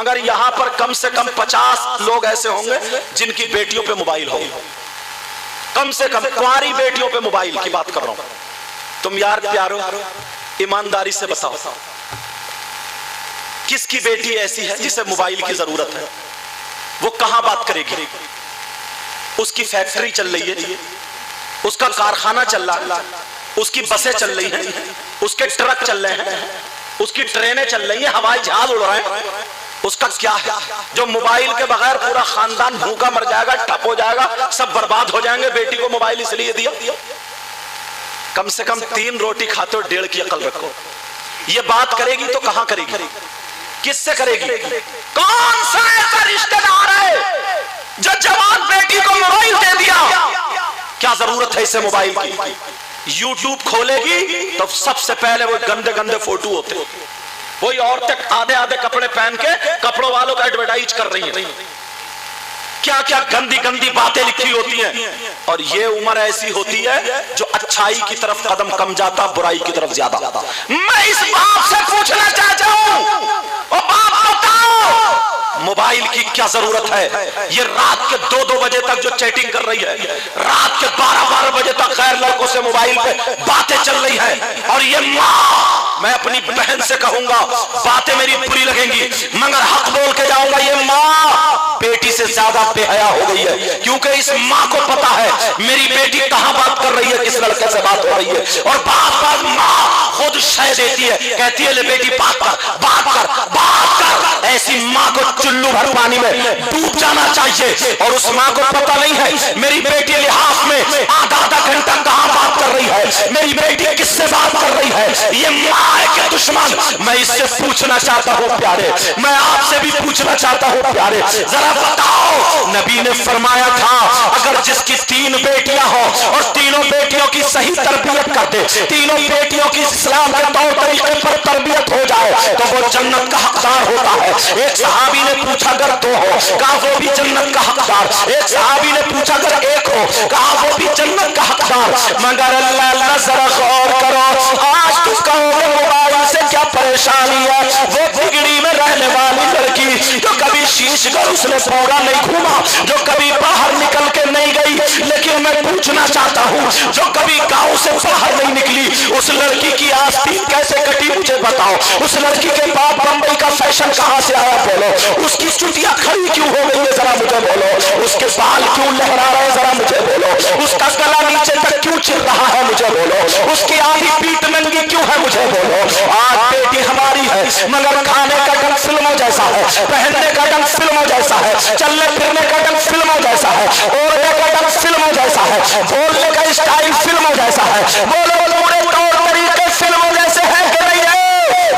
मगर यहां पर कम से कम 50 लोग ऐसे होंगे जिनकी बेटियों पे मोबाइल हो, कम से कम कुंवारी बेटियों पे मोबाइल की बात कर रहा हूं। तुम यार प्यारो ईमानदारी से बताओ, किसकी बेटी ऐसी है जिसे मोबाइल की जरूरत है? वो कहां बात करेगी? उसकी फैक्ट्री चल रही है, उसका कारखाना चल रहा है, उसकी बसें चल रही हैं, उसके ट्रक चल रहे हैं, उसकी ट्रेनें चल रही हैं, हवाई जहाज उड़ रहे हैं। उसका क्या है जो मोबाइल के बगैर पूरा खानदान भूखा मर जाएगा, ठप हो जाएगा, सब बर्बाद हो जाएंगे? बेटी को मोबाइल इसलिए दिया। कम से कम 3 रोटी खाते हो 1.5 की अकल रखो। ये बात करेगी तो कहां करेगी, किससे करेगी? कौन सा ऐसा रिश्तेदार है जो जवान बेटी को मोबाइल दे दिया? क्या जरूरत है इसे मोबाइल की? यूट्यूब खोलेगी तो सबसे पहले वो गंदे गंदे फोटो होते, वही औरतें आधे आधे कपड़े पहन के कपड़ों वालों का एडवर्टाइज कर रही हैं, क्या क्या गंदी गंदी बातें लिखी होती हैं। और ये उम्र ऐसी होती है जो अच्छाई की तरफ कदम कम जाता, बुराई की तरफ ज्यादा। मैं इस बाप से पूछना चाहता हूं, ओ बाप बताओ मोबाइल की क्या जरूरत है? ये रात के 2-2 बजे तक जो चैटिंग कर रही है, रात के 12-12 बजे तक गैर लड़कों से मोबाइल पे बातें चल रही है। और ये माँ, मैं अपनी बहन से कहूंगा, बातें मेरी बुरी लगेंगी मगर हक बोल के जाऊंगा, ये माँ बेटी से ज्यादा बेहया हो गई है, क्योंकि इस माँ को पता है मेरी बेटी कहां बात कर रही है, किस लड़के से बात हो रही है। और बात बात माँ खुद शय देती है, कहती है ले बेटी बात कर, बात कर, बात कर। ऐसी माँ को चुल्लू भर पानी में डूब जाना चाहिए। और उस माँ को पता नहीं है मेरी बेटी लिहाज में आधा घंटा कहां बात कर रही है, मेरी बेटी किससे बात कर रही है। ये माँ के दुश्मन। मैं इससे पूछना चाहता हूँ प्यारे, मैं आपसे भी पूछना चाहता हूँ प्यारे, जरा बताओ, नबी ने फरमाया था अगर जिसकी 3 बेटियां हो और तीनों बेटियों की सही तरबियत कर दे, तीनों बेटियों की इस्लाम के तौर तरीके पर तरबियत हो जाए तो वो जन्नत का हकदार होता है। एक सहाबी ने पूछा अगर 2 हो, कहा वो भी जन्नत का हकदार। एक सहाबी ने पूछा अगर 1 हो, कहा वो भी जन्नत का हकदार। मगर अल्लाह जरा गौर करो, आज तुम कहोगे मोबाइल से क्या परेशानी है? वो बिगड़ी में रहने वाली लड़की जो कभी शीशगढ़ उसने पूरा नहीं घूमा, जो कभी बाहर निकल के नहीं गई, लेकिन मैं पूछना चाहता हूँ जो कभी गांव से बाहर नहीं निकली, उस लड़की की आस्तीन कैसे कटी मुझे बताओ। उस लड़की के बाप बंबई का फैशन कहाँ से आया बोलो, उसकी चुटिया खड़ी क्यों हो गई है जरा मुझे बोलो, उसके बाल क्यों लहरा रहे हैं जरा मुझे बोलो, उसका गला नीचे तक क्यों चिर रहा है मुझे बोलो, उसकी आधी पीठ नंगी क्यों है मुझे बोलो। आज बेटी हमारी है मगर खाने का ढंग फिल्मों जैसा है, पहनने का ढंग फिल्मों जैसा है, चलने फिरने का ढंग फिल्मों जैसा है, ओढ़ने का ढंग फिल्मों जैसा है, बोलने का स्टाइल फिल्मों जैसा है, बोलो पूरे तौर तरीके फिल्मों जैसे है कि नहीं है?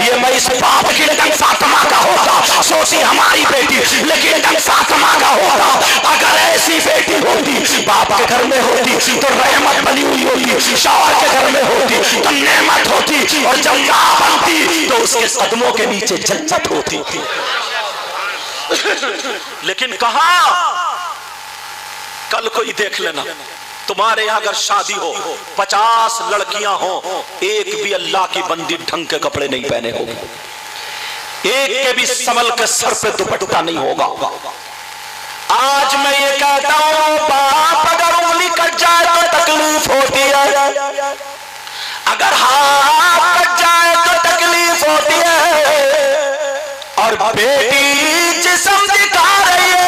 ये मैं इस बाप की ढंग फातिमा का होता, सोची हमारी बेटी, लेकिन ढंग फातिमा का होता। अगर ऐसी बेटी होती, बाप के घर में होती तो रहमत बनी हुई होती, शौहर के घर में होती तो नेमत होती, और जब मां बनती तो उसके कदमों के नीचे जन्नत होती। लेकिन कहा कल कोई देख लेना, तुम्हारे यहां अगर शादी हो 50 लड़कियां हो, एक भी अल्लाह की बंदी ढंग के कपड़े नहीं पहने होगी, एक के भी संभल के सर पे दुपट्टा नहीं होगा। आज मैं ये कहता हूं बाप अगर उंगली कट जाए तो तकलीफ होती है, अगर हाथ कट जाए तो तकलीफ होती है, और बेटी जिस्म दिखा रही है,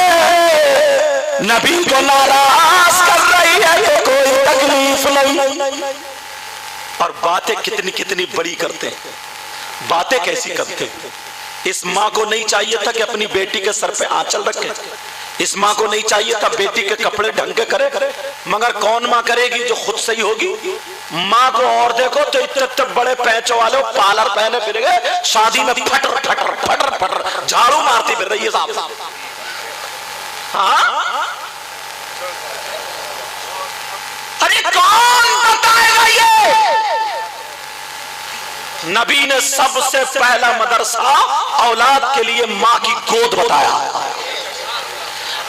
नबी को नाराज कर रही है तो कोई तकलीफ नहीं। और बातें कितनी कितनी बड़ी करते हैं, बातें कैसी करते हैं। इस माँ को नहीं चाहिए था कि अपनी बेटी के सर पे आंचल रखे, इस माँ को नहीं चाहिए था बेटी के कपड़े ढंग के करे, मगर कौन माँ करेगी जो खुद सही होगी। माँ को और देखो तो इतने बड़े पैचों वाले पार्लर पहने फिर गए, शादी में फटर फटर फटर फटर झाड़ू मारती फिर रही है साहब। हाँ अरे कौन बताएगा ये? नबी ने सबसे पहला मदरसा औलाद के लिए माँ की गोद बताया,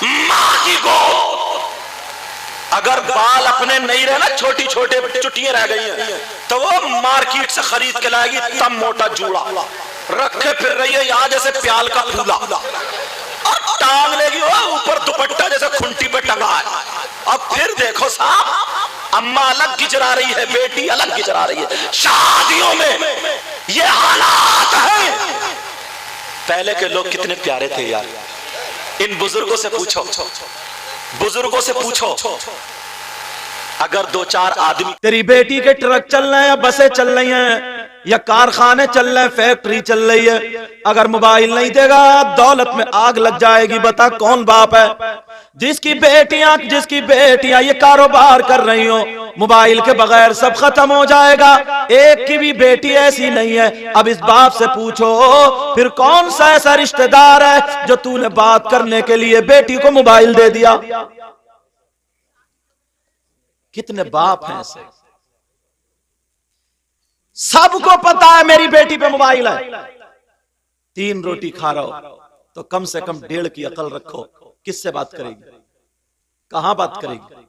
माँ की गोद। अगर बाल अपने नहीं रहे ना, छोटी छोटे चुटियां रह गई हैं, तो वो मार्केट से खरीद के लाएगी, तब मोटा जूड़ा रखे फिर रही है यहाँ जैसे प्याल का फूला। अम्मा अलग गिजरा रही है, बेटी अलग गिजरा रही है। शादियों में ये हालात है। पहले के लोग कितने प्यारे थे यार। इन बुजुर्गों से पूछो, बुजुर्गों से पूछो, अगर 2-4 आदमी, तेरी बेटी के ट्रक चल रहे हैं, बसें चल रही हैं, या कारखाने चल रहे हैं, फैक्ट्री चल रही है, अगर मोबाइल नहीं देगा दौलत में आग लग जाएगी। बता कौन बाप है? जिसकी बेटियां ये कारोबार कर रही हो, मोबाइल के बगैर सब खत्म हो जाएगा। एक की भी बेटी ऐसी नहीं है। अब इस बाप से पूछो फिर कौन सा ऐसा रिश्तेदार है जो तूने बात करने के लिए बेटी को मोबाइल दे दिया? कितने बाप हैं ऐसे? सबको पता है मेरी बेटी पे मोबाइल है। 3 रोटी खा रहा हो तो कम से कम 1.5 की अकल रखो। किससे बात करेगी? कहां बात करेगी?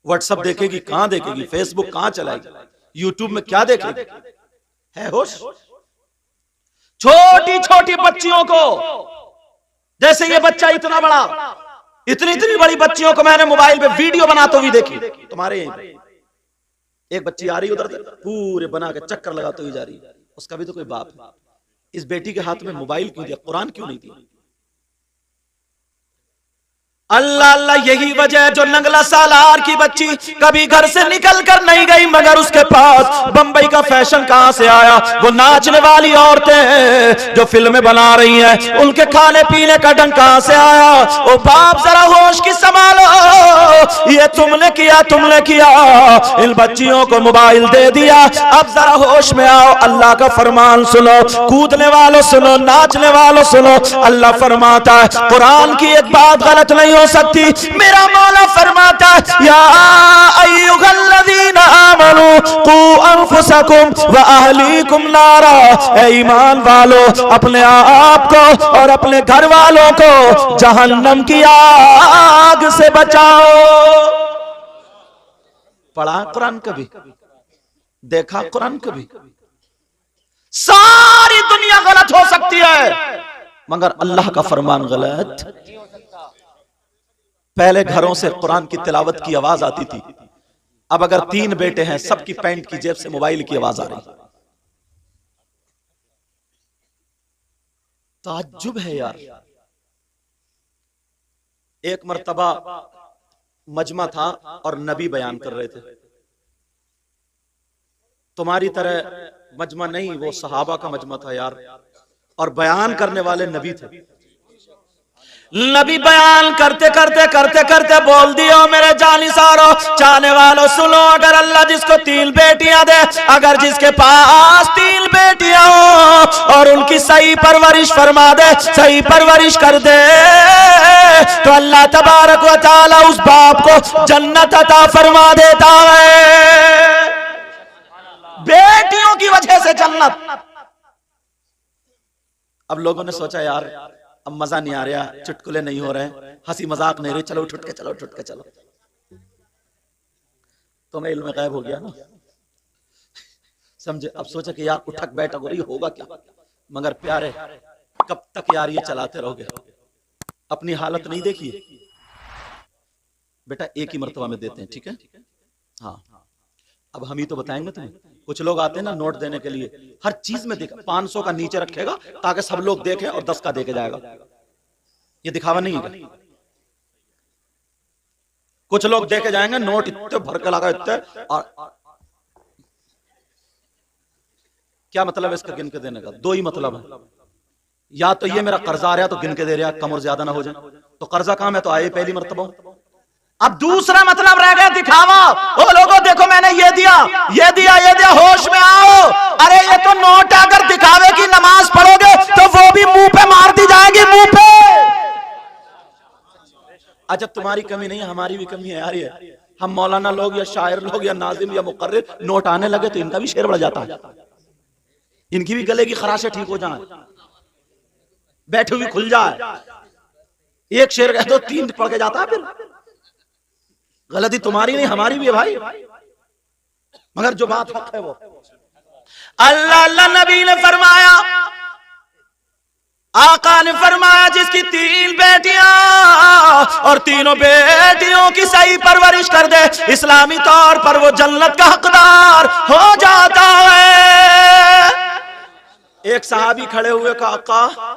व्हाट्सएप देखेगी? कहां देखेगी? फेसबुक कहां चलाएगी? यूट्यूब में क्या देखेगी? है होश? छोटी छोटी बच्चियों को, जैसे ये बच्चा इतना बड़ा, इतनी बड़ी बच्चियों को मैंने मोबाइल पे वीडियो बनाते हुए देखी। तुम्हारे एक बच्ची आ रही उधर से, पूरे बना के चक्कर लगाते हुए जा रही। उसका भी तो कोई बाप है। इस बेटी के हाथ में मोबाइल क्यों दिया? कुरान क्यों नहीं दिया? अल्लाह अल्लाह, यही वजह जो नंगला सालार की बच्ची कभी घर से निकल कर नहीं गई, मगर उसके पास बंबई का फैशन कहां से आया? वो नाचने वाली औरतें जो फिल्में बना रही हैं, उनके खाने पीने का ढंग कहां से आया? ओ बाप जरा होश की संभालो, ये तुमने किया। इन बच्चियों को मोबाइल दे दिया। अब जरा होश में आओ, अल्लाह का फरमान सुनो। कूदने वालों सुनो, नाचने वालों सुनो। अल्लाह फरमाता है, कुरान की एक बात गलत नहीं हो सकती। मेरा मौला फरमाता है, या अय्युहल्लज़ीना आमनू कू अनफुसकुम व अहलीकुम नारा। ए ईमान वालों, अपने आप को और अपने घर वालों को जहन्नम की आग से बचाओ। पढ़ा कुरान कभी? देखा कुरान कभी? सारी दुनिया गलत हो सकती है मगर अल्लाह का फरमान गलत। पहले घरों से कुरान की तिलावत की आवाज आती थी। अब अगर 3 बेटे हैं, सबकी पैंट की जेब से मोबाइल की आवाज आ रही। ताज्जुब है यार। एक मर्तबा मजमा था और नबी बयान कर रहे थे। तुम्हारी तरह मजमा नहीं, वो सहाबा का मजमा था यार, और बयान करने वाले नबी थे। नबी बयान करते बोल दियो मेरे जानिसारो, चाहने वालों सुनो। अगर अल्लाह जिसको 3 बेटियां दे, अगर जिसके पास 3 बेटियां हो और उनकी सही परवरिश फरमा दे, सही परवरिश कर दे, तो अल्लाह तबारक व तआला उस बाप को जन्नत अता फरमा देता है। बेटियों की वजह से जन्नत। अब लोगों ने सोचा यार अब मजा नहीं आ रहा, चुटकुले नहीं हो रहे, हंसी मजाक नहीं रही, चलो उठ के चलो। तुम्हें इल्म गायब हो गया ना, समझे? अब सोचा कि यार उठक बैठक हो रही, होगा क्या? मगर प्यारे, कब तक यार ये चलाते रहोगे? अपनी हालत नहीं देखिए बेटा। एक ही मर्तबा में देते हैं, ठीक है? हाँ, अब हम ही तो बताएंगे तुम्हें। कुछ लोग आते हैं ना नोट देने के लिए, हर चीज में देखा 500 का नीचे रखेगा ताकि सब लोग देखें और 10 का देके जाएगा। ये दिखावा नहीं है। कुछ लोग देके जाएंगे नोट इतने भर के लगा इतने, और क्या मतलब है इसका गिन के देने का? 2 ही मतलब है। या तो ये मेरा कर्जा आ रहा तो गिन के दे रहा, कम और ज्यादा ना हो जाए। तो कर्जा काम है तो आए पहली मर्तबा। अब दूसरा मतलब रह गया दिखावा। ओ लोगों देखो मैंने ये दिया, होश में आओ। अरे ये तो नोट है, अगर दिखावे की नमाज पढ़ोगे तो वो भी मुंह पे मार दी जाएगी, मुंह पे। अच्छा तुम्हारी कमी नहीं, हमारी भी कमी है यार। ये हम मौलाना लोग या शायर लोग या नाजिम या मुकर्रिर नोट आने लगे तो इनका भी शेर बढ़ जाता है, इनकी भी गले की खराशें ठीक हो जाए, बैठे हुए खुल जाए। एक शेर कह दो 3 पढ़ के जाता है। फिर गलती तुम्हारी नहीं हमारी भी है भाई, मगर जो बात हक है वो। अल्लाह नबी ने फरमाया, आका ने फरमाया, जिसकी 3 बेटियां और तीनों बेटियों की सही परवरिश कर दे, इस्लामी तौर पर वो जन्नत का हकदार हो जाता है। एक सहाबी खड़े हुए कहा, आका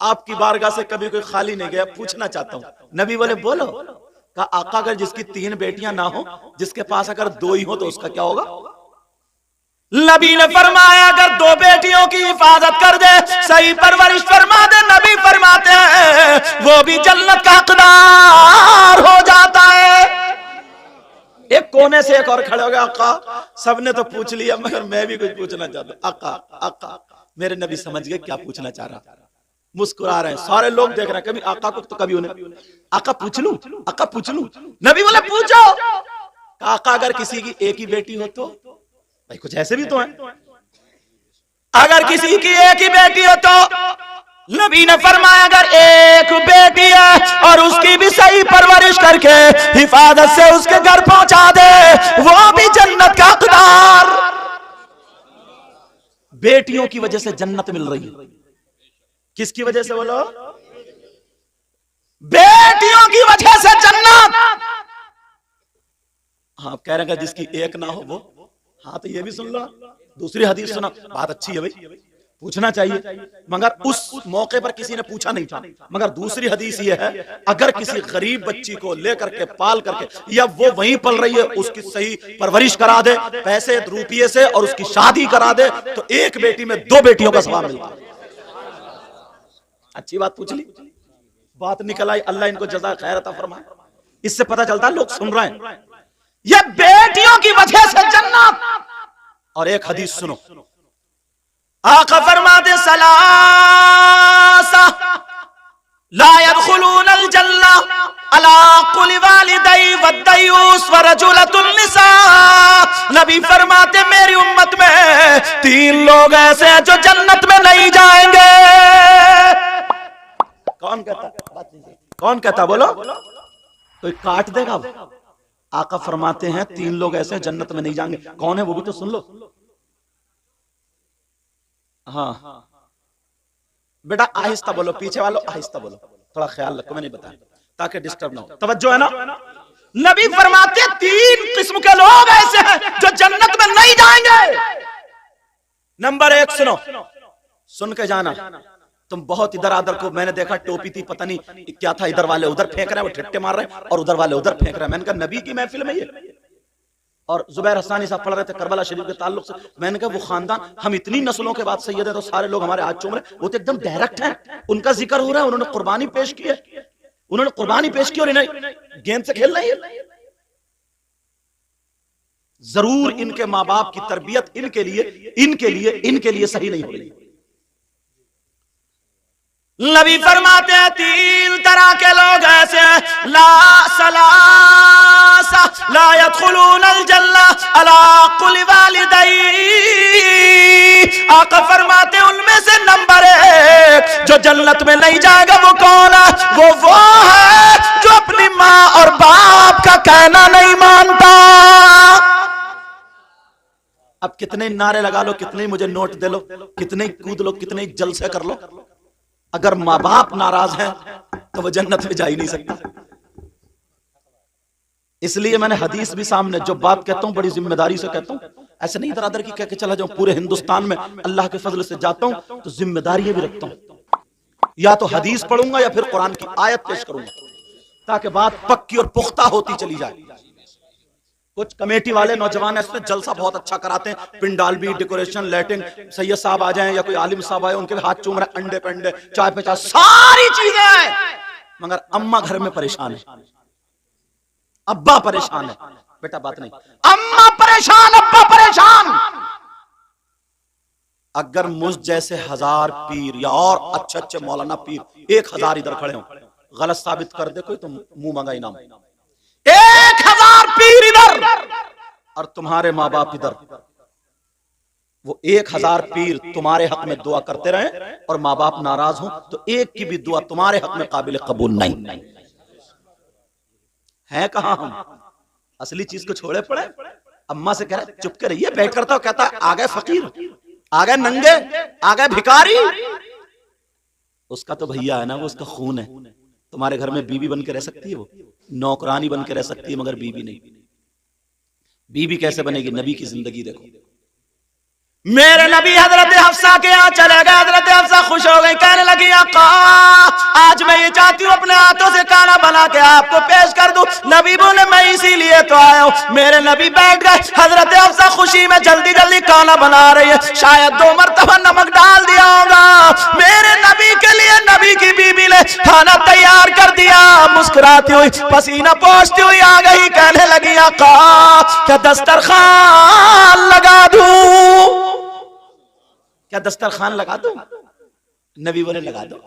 आपकी बारगाह से कभी कोई खाली नहीं गया, पूछना चाहता हूं। नबी बोले बोलो। कहा, आका अगर जिसकी 3 बेटियां ना हो, जिसके पास अगर 2 ही हो तो उसका क्या होगा? नबी ने फरमाया अगर 2 बेटियों की हिफाजत कर दे, सही परवरिश फरमा दे, नबी फरमाते हैं वो भी जन्नत का हकदार हो जाता है। एक कोने से एक और खड़े हो गया, आका सबने तो पूछ लिया मगर मैं भी कुछ पूछना चाहता हूं। आका आका मेरे नबी समझ गए क्या पूछना चाह रहा, मुस्कुरा रहे हैं, सारे लोग देख रहे हैं, कभी आका को तो कभी उन्हें, आका पूछ लूं, आका पूछ लूं। नबी बोले पूछो। आका अगर किसी की एक ही बेटी हो तो, भाई कुछ ऐसे भी तो हैं, अगर किसी की एक ही बेटी हो तो नबी ने फरमाया अगर एक बेटी है और उसकी भी सही परवरिश करके हिफाजत से उसके घर पहुंचा दे, वो भी जन्नत का हकदार। बेटियों की वजह से जन्नत मिल रही है। किसकी वजह से बोलो? बेटियों की वजह से जन्नत। हाँ आप कह रहे हैं जिसकी एक ना हो वो, हाँ तो ये भी सुन लो, दूसरी हदीस सुना, बात अच्छी है भाई, पूछना चाहिए, मगर उस मौके पर किसी ने पूछा नहीं था। मगर दूसरी हदीस ये है अगर किसी गरीब बच्ची को लेकर के पाल करके या वो वहीं पल रही है उसकी सही परवरिश करा दे पैसे रुपये से और उसकी शादी करा दे तो एक बेटी में 2 बेटियों का सवाब मिलता है। अच्छी बात पूछ ली, बात निकल आई, अल्लाह इनको जज़ा खैर अता फरमाए। इससे पता चलता लोग सुन रहे हैं, ये बेटियों की वजह से जन्नत। और एक हदीस सुनो, आका फरमाते सलासा ला यदखुलूनल जन्ना अला कुल्ली वालिदै वद्दयूस व रजुलतुन निसा। नबी फरमाते मेरी उम्मत में 3 लोग ऐसे हैं जो जन्नत में नहीं जाएंगे। कौन कहता? कौन कहता बोलो, कोई काट देगा। आका फरमाते हैं 3 लोग ऐसे हैं जन्नत में नहीं जाएंगे। कौन है वो भी तो सुन लो। हाँ बेटा आहिस्ता बोलो, पीछे वालों आहिस्ता बोलो, थोड़ा ख्याल रखो, मैं नहीं बताया ताकि डिस्टर्ब ना हो, तवज्जो है ना। नबी फरमाते 3 किस्म के लोग ऐसे हैं जो जन्नत में नहीं जाएंगे। नंबर 1 सुनो, सुन के जाना, तुम बहुत इधर आधर को, मैंने देखा टोपी थी पता नहीं क्या था, इधर वाले उधर फेंक रहे हैं, वो ठट्टे मार रहे हैं और उधर वाले उधर फेंक रहे हैं। मैंने कहा नबी की महफिल में ये, और जुबैर हसानी साहब पढ़ रहे थे करबला शरीफ के ताल्लुक से, मैंने कहा वो खानदान, हम इतनी नस्लों के बाद सैयद है तो सारे लोग हमारे हाथ चूम रहे, वो तो एकदम डायरेक्ट है, उनका जिक्र हो रहा है, उन्होंने कुर्बानी पेश की है, उन्होंने कुर्बानी पेश की और इन्हें गेंद से खेल रही है। जरूर इनके माँ बाप की तरबियत इनके लिए सही नहीं हो रही। नबी फरमाते हैं 3 तरह के लोग ऐसे हैं, ला सलासा ला यदखुलूनल जन्ना अला कुल्ली वालिदै। आका फरमाते उनमें से नंबर 1 जो जन्नत में नहीं जाएगा वो कौन है? वो है जो अपनी माँ और बाप का कहना नहीं मानता। अब कितने नारे लगा लो, कितने मुझे नोट दे लो, कितने कूद लो, कितने जलसे कर लो, अगर माँ बाप नाराज हैं तो वो जन्नत में जा ही नहीं सकता। इसलिए मैंने हदीस भी सामने जो बात कहता हूं बड़ी जिम्मेदारी से कहता हूं, ऐसे नहीं इधर की कह के चला जाऊं। पूरे हिंदुस्तान में अल्लाह के फजल से जाता हूं तो जिम्मेदारी भी रखता हूं, या तो हदीस पढ़ूंगा या फिर कुरान की आयत पेश करूंगा ताकि बात पक्की और पुख्ता होती चली जाए। कुछ कमेटी वाले नौजवान इसमें जलसा बहुत अच्छा कराते हैं, पिंडाल भी, डेकोरेशन, लाइटिंग, सैयद साहब आ जाएं या कोई आलिम साहब आए उनके हाथ चूम रहे, अंडे पे अंडे, चाय पे चाय, सारी चीजें हैं, मगर अम्मा घर में परेशान है, अब्बा परेशान है। बेटा बात नहीं, अम्मा परेशान, अब्बा परेशान। अगर मुझ जैसे 1000 पीर या और अच्छे अच्छे मौलाना पीर 1000 इधर खड़े हो, गलत साबित कर दे कोई तो मुंह मंगा इनाम। 1000 पीर इधर और तुम्हारे माँ बाप इधर, वो 1000 पीर तुम्हारे हक में दुआ करते रहे और माँ बाप नाराज हो तो एक की भी दुआ तुम्हारे हक में काबिल कबूल नहीं है। कहां हम असली चीज को छोड़े पड़े। अम्मा से कह रहे चुप के रहिए, बैठ करता हो, कहता आ गए फकीर, आ गए नंगे, आ गए भिखारी। उसका तो भैया है ना, वो उसका खून है, तुम्हारे घर में बीवी बन के रह सकती है? वो नौकरानी बन के रह सकती है मगर बीवी नहीं। बीवी कैसे बनेगी? नबी की जिंदगी देखो। मेरे नबी हजरत हफ्सा के यहाँ चले गए। हजरत हफ्सा खुश हो गई, कहने लगी आका आज मैं ये चाहती हूँ अपने हाथों से खाना बना के आपको पेश कर दूं। नबी बोले मैं इसीलिए तो आया हूँ। मेरे नबी बैठ गए। हजरत हफ्सा खुशी में जल्दी जल्दी खाना बना रही है। शायद 2 मरतबा नमक डाल दिया होगा। मेरे नबी के लिए नबी की बीबी ने खाना तैयार कर दिया। मुस्कुराती हुई पसीना पोंछती हुई आ गई, कहने लगी आका क्या दस्तरखान लगा दूं? क्या दस्तरखान लगा दो? नबी बोले लगा दो।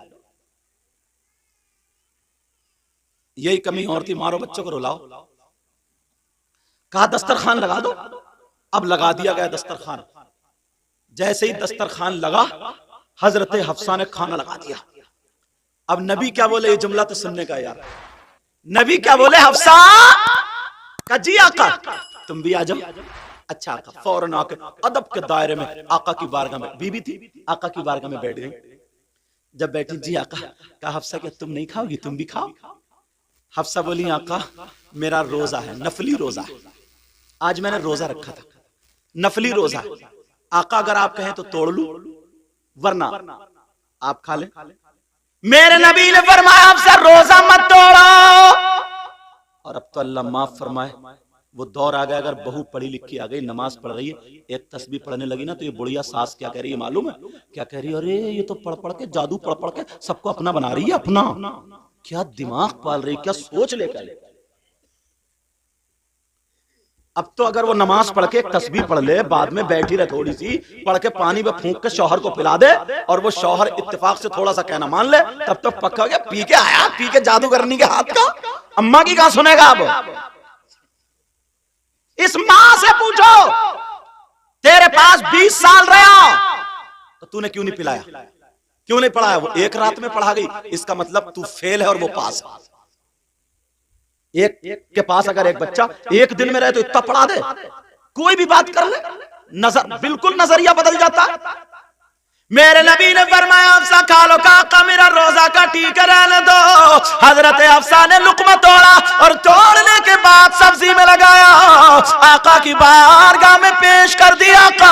यही कमी और थी, मारो बच्चों को रुलाओ। कहा दस्तरखान लगा दो। अब लगा दिया गया दस्तरखान। जैसे ही दस्तरखान लगा हजरत हफ्सा ने खाना लगा दिया। अब नबी क्या बोले, ये जुमला तो सुनने का यार। नबी क्या बोले, हफ्सा का जी आका तुम भी आ जाओ। अच्छा आका फौरन आके अदब के दायरे में आका की बारगाह में, बीबी थी आका की बारगाह में बैठ गई। जब बैठी, जी आका, कहा हफ्सा क्या तुम नहीं खाओगी? तुम भी खाओ। हफ्सा बोली आका मेरा रोजा है, नफली रोजा है, आज मैंने रोजा रखा था, नफली रोजा। आका अगर आप कहें तो तोड़ लूं, वरना आप खा लें। मेरे नबी ने फरमाया हफ्सा रोजा मत तोड़ो। और अब तो अल्लाह माफ फरमाए, वो दौर आ गया अगर बहू पढ़ी लिखी आ गई, नमाज पढ़ रही है, एक तस्बीह पढ़ने लगी ना तो ये बुढ़िया सास क्या कह रही है मालूम है? क्या कह रही है? अरे ये तो पढ़ पढ़ के जादू पढ़ पढ़ के सबको अपना बना रही है। अपना क्या दिमाग पाल रही, क्या सोच लेकर। अब तो अगर वो नमाज पढ़ के एक तस्बीह पढ़ ले, बाद में बैठी रहे थोड़ी सी, पढ़ के पानी में फूंक के शौहर को पिला दे, और वो शौहर इत्तेफाक से थोड़ा सा कहना मान ले, तब तो पक्का हो गया पी के आया, पी के जादू करने के हाथ का। अम्मा की कहां सुनेगा? अब इस मां से पूछो, तेरे पास 20 साल रहा तो तूने क्यों नहीं पिलाया, क्यों नहीं पढ़ाया? वो एक रात में पढ़ा गई, इसका मतलब तू फेल है और वो पास है। एक के पास अगर एक बच्चा एक दिन में रहे तो इतना पढ़ा दे, कोई भी बात कर ले, नजर बिल्कुल नजरिया बदल जाता। मेरे नबी ने फरमाया हफ्सा खा लो, का मेरा रोजा का टीका रहने दो। हजरत हफ्सा ने लुकमा तोड़ा और तोड़ने के बाद सब्जी में लगाया, आका की बारगाह में पेश कर दिया। आका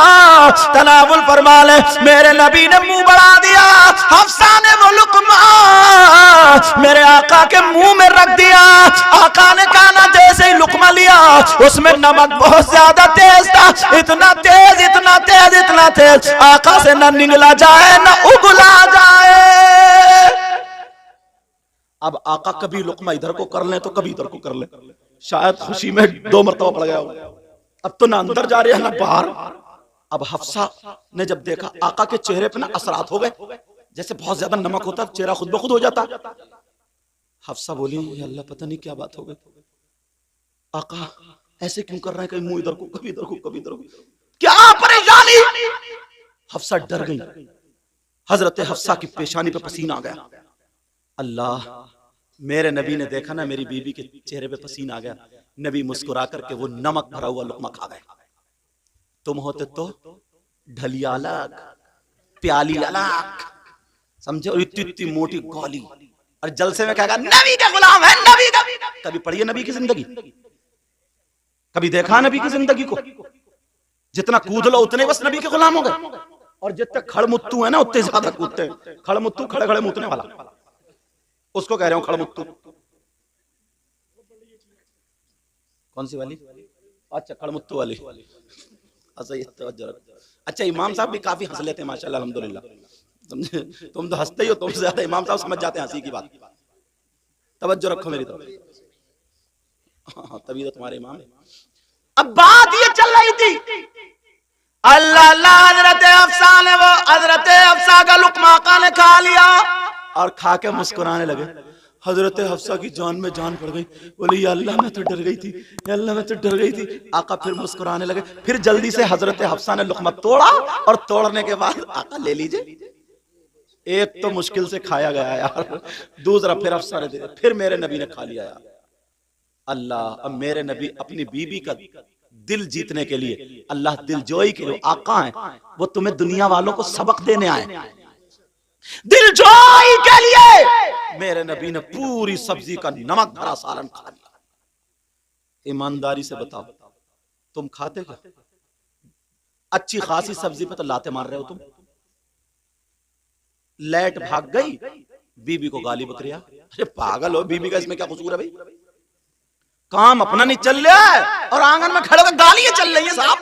तनावुल फरमा ले। मेरे नबी ने मुंह बढ़ा दिया, हफ्सा ने वो लुकमा मेरे आका के मुंह में रख दिया। आका ने खाना जैसे ही लुकमा लिया, उसमें नमक बहुत ज्यादा तेज था, इतना तेज इतना तेज इतना तेज, आका से न निगला जाए ना उगला जाए। अब आका कभी लुकमा इधर को कर ले तो कभी इधर को कर ले, शायद खुशी में 2 मरतबा पड़ गया हो। अब तो ना अंदर जा रहे हैं ना बाहर। अब हफ्सा ने जब देखा आका के चेहरे पे ना असरात हो गए, जैसे बहुत ज्यादा नमक होता चेहरा खुद ब खुद हो जाता। हफ्सा बोली अल्लाह पता नहीं क्या बात हो गई, आका ऐसे क्यों कर रहे हैं, कहीं मुंह इधर को कभी इधर को कभी इधर को, क्या परेशानी? हफ्सा डर गई। हजरत हफ्सा की पेशानी पे पसीना आ गया। अल्लाह, मेरे नबी ने देखा ना मेरी बीबी के चेहरे पे पसीना आ गया, नबी मुस्कुरा करके वो नमक भरा हुआ लुकमा खा गए। तुम होते तो ढलिया अलग, प्याली अलग, समझे? और इतनी इतनी मोटी गोली, और जलसे में कहेगा नबी का गुलाम है, नबी का। कभी पढ़िए नबी की जिंदगी, कभी देखा नबी की जिंदगी को? जितना कूद लो उतने बस नबी के गुलाम हो गए, और जितने खड़मुत्तू है ना उतने ज्यादा कूदते हैं। खड़मुत्तू खड़े खड़े मुतने वाला, उसको कह रहे हो खड़मुत्तू। कौन सी वाली? अच्छा खड़मुत्तू वाली। अच्छा इमाम साहब भी काफी हंस लेते हैं माशाल्लाह अल्हम्दुलिल्लाह। तुम तो हंसते ही हो, तुमसे ज्यादा इमाम साहब समझ जाते हैं हंसी की बात। तवज्जो रखो मेरी तरफ, तभी तो तुम्हारे इमाम है। अब बात ये चल रही थी, अल्लाह अल्लाह हजरत हफ्सा ने वो हजरत हफ्सा का लुकमा आका ने खा लिया और खा के मुस्कुराने लगे। हजरत हफ्सा की जान में जान पड़ गई, बोली या अल्लाह मैं तो डर गई थी, या अल्लाह मैं तो डर गई थी। आका फिर मुस्कुराने लगे। फिर जल्दी से हजरत हफ्सा ने लुकमा तोड़ा, और तोड़ने के बाद आका ले लीजिए, एक तो मुश्किल से खाया गया यार, दूसरा फिर हफ्सा ने दे, फिर मेरे नबी ने खा लिया यार। अल्लाह, अब मेरे नबी अपनी बीबी का दिल जीतने के लिए, अल्लाह दिल जोई के जो आका हैं, वो तुम्हें दुनिया वालों को सबक देने आए। दिल जोई के लिए मेरे नबी ने पूरी सब्जी का नमक भरा सालन खा लिया। ईमानदारी से बताओ, तुम खाते क्या? अच्छी खासी सब्जी पे तो लाते मार रहे हो तुम। लाइट भाग गई, बीबी को गाली बक रहा। अरे पागल हो, बीबी का इसमें क्या कसूर है भाई? काम अपना नहीं चल रहा है और आंगन में खड़े होकर गालियां चल रही है साहब।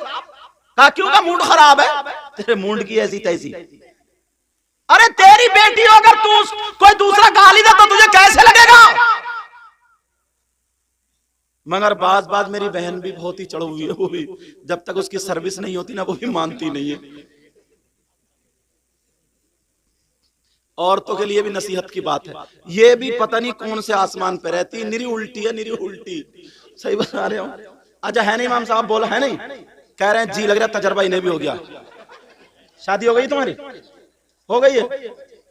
कहा क्यों का मूड खराब है? तेरे मूड की ऐसी तैसी। अरे तेरी बेटी हो, अगर तू कोई दूसरा गाली दे तो तुझे कैसे लगेगा? मगर बात मेरी बहन भी बहुत ही चढ़ी हुई है, वो भी जब तक उसकी सर्विस नहीं होती ना वो भी मानती नहीं है। औरतों के लिए भी नसीहत की बात है, ये भी पता नहीं कौन से आसमान पे रहती, निरी उल्टी है, निरी उल्टी। सही बता रहे हो? अच्छा है नहीं इमाम साहब? बोला है नहीं? कह रहे हैं जी लग रहा है तजर्बा इन्हें भी हो गया। शादी हो गई तुम्हारी? हो गई है?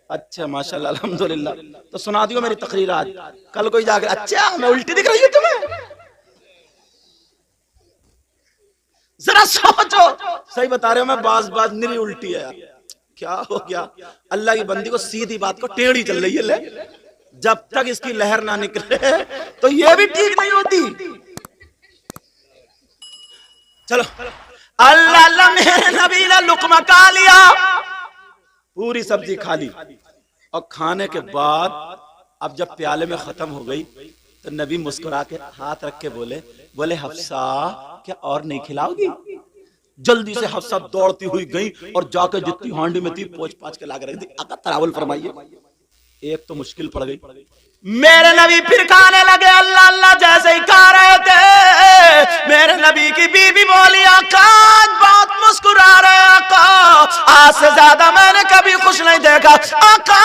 अच्छा माशाल्लाह अल्हम्दुलिल्लाह। तो सुना दियो मेरी तकरीर आज, कल कोई जाकर अच्छा मैं उल्टी दिख रही हूं तुम्हें? जरा सोचो। सही बता रहे हो, मैं बात निरी उल्टी है यार। क्या हो गया? अल्लाह की बंदी को सीधी बात को टेढ़ी चल रही है। ले जब तक इसकी लहर ना निकले तो ये भी ठीक नहीं होती। चलो अल्लाह मेरे नबी ने लुकमा खा लिया, पूरी सब्जी खा ली और खाने के बाद अब जब प्याले में खत्म हो गई तो नबी मुस्कुरा के हाथ रख के बोले हफ्सा क्या और नहीं खिलाओगी? जल्दी से हफ्सा दौड़ती हुई गई और जाकर जितनी हांडी में थी पोंछ पाछ के लाकर रख दी। आका तरावल फरमाइए। एक तो मुश्किल पड़ गई। मेरे नबी फिर खाने लगे, अल्लाह अल्लाह जैसे ही खा रहे थे मेरे नबी की बीबी बोली आका आज बहुत मुस्कुरा रहे आका, आज से ज्यादा मैंने कभी खुश नहीं देखा। आका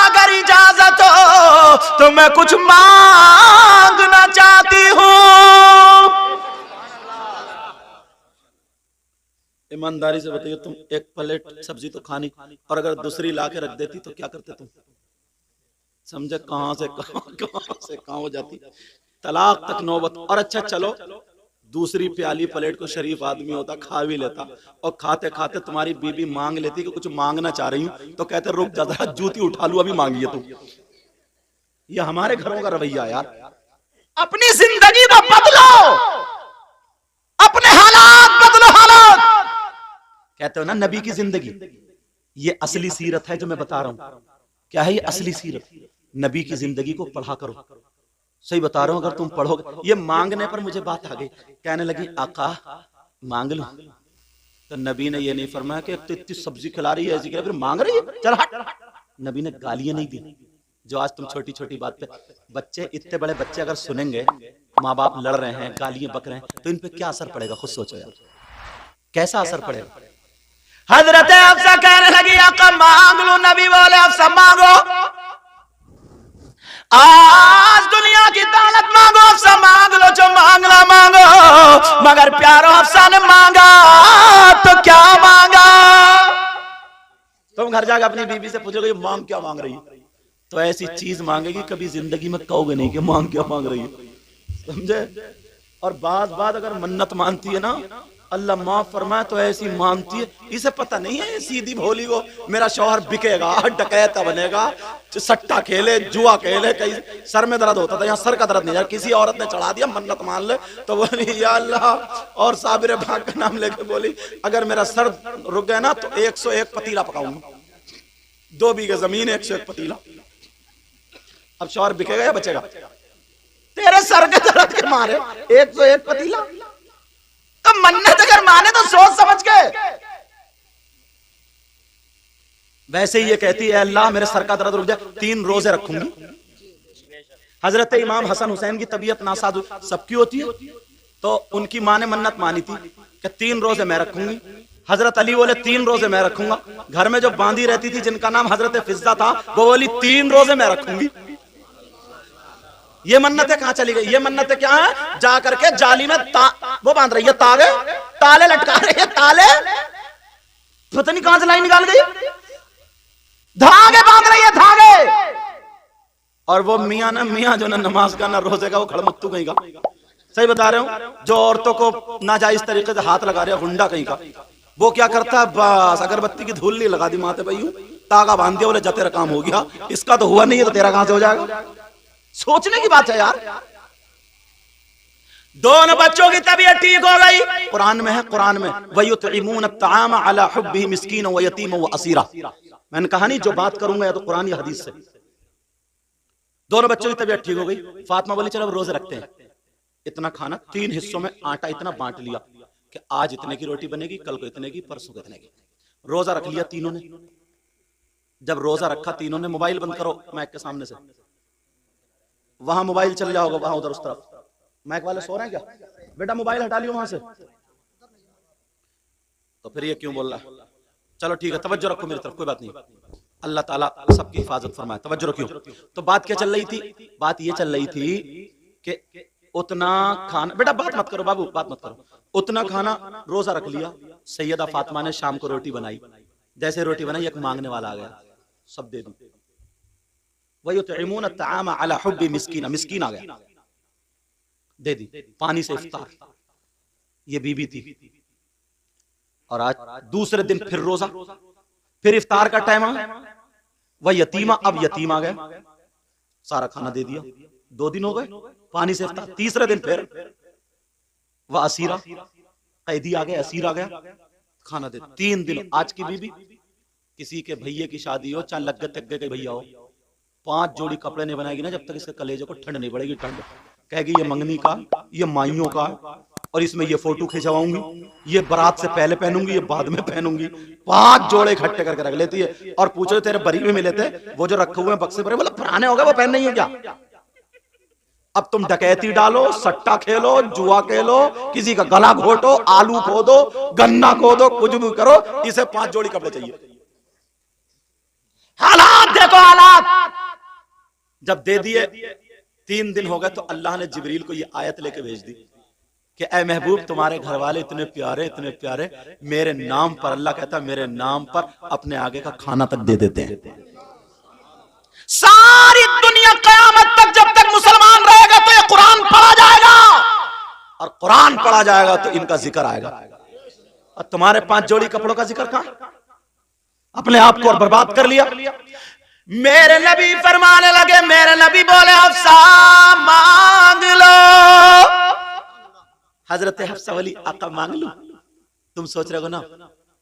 अगर इजाजत हो तो मैं कुछ मांगना चाहती हूँ। ईमानदारी से बताइए, तुम एक प्लेट सब्जी तो खानी और अगर दूसरी ला के रख देती तो क्या करते तुम? समझे कहां से कहां हो जाती, तलाक तक नौबत। और अच्छा चलो दूसरी प्याली प्लेट को शरीफ आदमी होता खा भी लेता और खाते खाते तुम्हारी बीबी मांग लेती कि कुछ मांगना चाह रही हूं तो कहते रुक जा जरा जूती उठा लू अभी मांगिए तुम। ये हमारे घरों का रवैया यार। अपनी जिंदगी को बदलो, अपने हालात बदलो, हालात। कहते हो ना नबी की जिंदगी, ये असली सीरत है जो मैं बता रहा हूं। क्या है ये असली सीरत? नबी की जिंदगी को पढ़ा करो। सही बता रहा हूं, अगर तुम पढ़ोगे। ये मांगने पर मुझे बात आ गई, कहने लगी आका मांग लूं तो नबी ने ये नहीं फरमाया कि तो इतनी सब्जी खिला रही है ऐसी फिर मांग रही है चल हट। नबी ने गालियां नहीं दी जो आज तुम छोटी छोटी बात पे। बच्चे, इतने बड़े बच्चे अगर सुनेंगे माँ बाप लड़ रहे हैं, गालियां बक रहे हैं तो इन पे क्या असर पड़ेगा? खुद सोचो यार, कैसा असर पड़ेगा? हजरत हफ्सा कहने लगी आका मांग लो। नबी बोले हफ्सा मांगो, आज दुनिया की दौलत मांगो, हफ्सा मांग लो जो मांगना मांगो। मगर प्यारो हफ्सा ने मांगा तो क्या मांगा? तुम घर जाकर अपनी बीबी से पूछोगे मांग क्या मांग रही है तो ऐसी चीज मांगेगी कभी जिंदगी में कहोगे नहीं कि मांग क्या मांग रही है। समझे? और बात अगर मन्नत मानती है ना अल्लाह माफ फरमाए तो ऐसी मानती है, इसे पता नहीं है सीधी भोली को मेरा शौहर बिकेगा, डकैत बनेगा, सट्टा खेले, जुआ खेले। कहीं सर में दर्द होता था, यहाँ सर का दर्द नहीं। यार किसी औरत ने चढ़ा दिया मन्नत मान ले तो बोली या अल्लाह, और साबिर भाग का नाम लेके बोली अगर मेरा सर रुक गया ना तो 101 पतीला पकाऊंगा, 2 बीघे जमीन 101 पतीला। अब शौहर बिकेगा या बचेगा? तेरे सर के दर्द के मारे 101 पतीला। तो मन्नत अगर माने तो सोच समझ के। वैसे ही ये कहती है अल्लाह मेरे सर का दर्द रुक जाए 3 रोजे रखूंगी। हजरत इमाम हसन हुसैन की तबीयत नासाज सबकी होती है तो उनकी माँ ने मन्नत मानी थी कि 3 रोजे मैं रखूंगी। हजरत अली बोले 3 रोजे मैं रखूंगा। घर में जो बांदी रहती थी जिनका नाम हजरत फिजा था वो बोली 3 रोजे मैं रखूंगी। ये मन्नतें कहां चली गई? ये मन्नतें क्या है? जा करके जाली में वो बांध रही है ताले, ताले लटका रही है, ताले पता नहीं कहां से लाइन निकाल गई, धागे बांध रही है, धागे। और वो मियां जो ना नमाज का ना रोजे का वो खड़मुत्तू कहीं का। सही बता रहे हो? जो औरतों को नाजायज तरीके से हाथ लगा रहे हैं, गुंडा कहीं का। वो क्या करता है? बस अगरबत्ती की धूल नहीं लगा दी माथे पे यूं तागा बांध दिया, बोले जा तेरा काम हो गया, इसका तो हुआ नहीं है तो तेरा कहां से हो जाएगा। सोचने की बात है यार। दोनों बच्चों की तबीयत ठीक हो गई, कुरान में है, कुरान में वयुतइमून अत्ताम अला हुब्बिही मिस्कीना व यतीमा व असीरा। मैंने कहा नहीं जो बात करूंगा या तो कुरान या हदीस से। दोनों बच्चों की तबीयत ठीक हो गई। फातिमा बोली चलो रोजे रखते हैं। इतना खाना 3 हिस्सों में आटा इतना बांट लिया कि आज इतने की रोटी बनेगी, कल को इतने की, परसों को इतने की। रोजा रख लिया तीनों ने। जब रोजा रखा तीनों ने, मोबाइल बंद करो मैक के सामने से, वहां मोबाइल चल रहा होगा, वहां उधर उस तरफ। मैक वाले सो रहे हैं क्या? बेटा मोबाइल हटा लियो वहां से। तो फिर ये क्यों बोल रहा? चलो ठीक है, तवज्जो रखो मेरी तरफ, कोई बात नहीं, अल्लाह ताला सबकी हिफाजत फरमाए, तवज्जो रखियो। तो बात क्या चल रही थी? बात ये चल रही थी कि उतना खाना, बेटा बात मत करो बाबू, बात मत करो। उतना खाना रोजा रख लिया। सैयदा फातिमा ने शाम को रोटी बनाई। जैसे रोटी बनाई एक मांगने वाला आ गया, सब दे दी। वयुतइमून अत्ताम अला हुब्बी मिस्कीना, मिस्कीन आ गया, दे दी। पानी से इफ्तार। ये बीबी थी। और आज दूसरे दिन फिर रोजा, फिर इफ्तार का टाइम आ। वह यतीमा, अब यतीम आ गया, सारा खाना दे दिया। 2 दिन हो गए, पानी से इफ्तार। तीसरे दिन फिर वह असीरा, कैदी आ गया, असीर आ गया, खाना दे। 3 दिन। आज की बीबी, किसी के भैये की शादी हो, चाहे लग्गे तग्गे के भैया हो, 5 जोड़ी कपड़े नहीं बनाएगी ना जब तक इसके कलेजे को ठंड नहीं पड़ेगी। ठंड कहेगी ये मंगनी का, ये माइयों का, और इसमें ये फोटो खिंचवाऊंगी, ये बारात से पहले पहनूंगी, ये बाद में पहनूंगी। 5 जोड़े इकट्ठे करके रख लेती है। और पूछो तेरे बरी में मिले थे वो जो रखे हुए हैं बक्से भरे, बोला पुराने हो गए, वो पहन नहीं है क्या? अब तुम डकैती डालो, सट्टा खेलो, जुआ खेलो, किसी का गला घोटो, आलू खो दो, गन्ना खो दो, कुछ भी करो, इसे 5 जोड़ी कपड़े चाहिए। हालात देखो, हालात। जब दे दिए, 3 दिन हो गए तो अल्लाह ने जिब्रील को ये आयत लेके भेज दी कि ऐ महबूब तुम्हारे घर वाले इतने प्यारे, इतने प्यारे, मेरे नाम पर, अल्लाह कहता मेरे नाम पर अपने आगे का खाना तक दे देते हैं। सारी दुनिया कयामत तक जब तक मुसलमान रहेगा तो ये कुरान पढ़ा जाएगा, और कुरान पढ़ा जाएगा तो इनका जिक्र आएगा। और तुम्हारे 5 जोड़ी कपड़ों का जिक्र कहां? अपने आप को और बर्बाद कर लिया। मेरे नबी फरमाने लगे, मेरे नबी बोले हफ्सा मांग लो। हजरत हफ्सा वाली आका मांग लो। तुम सोच रहे हो ना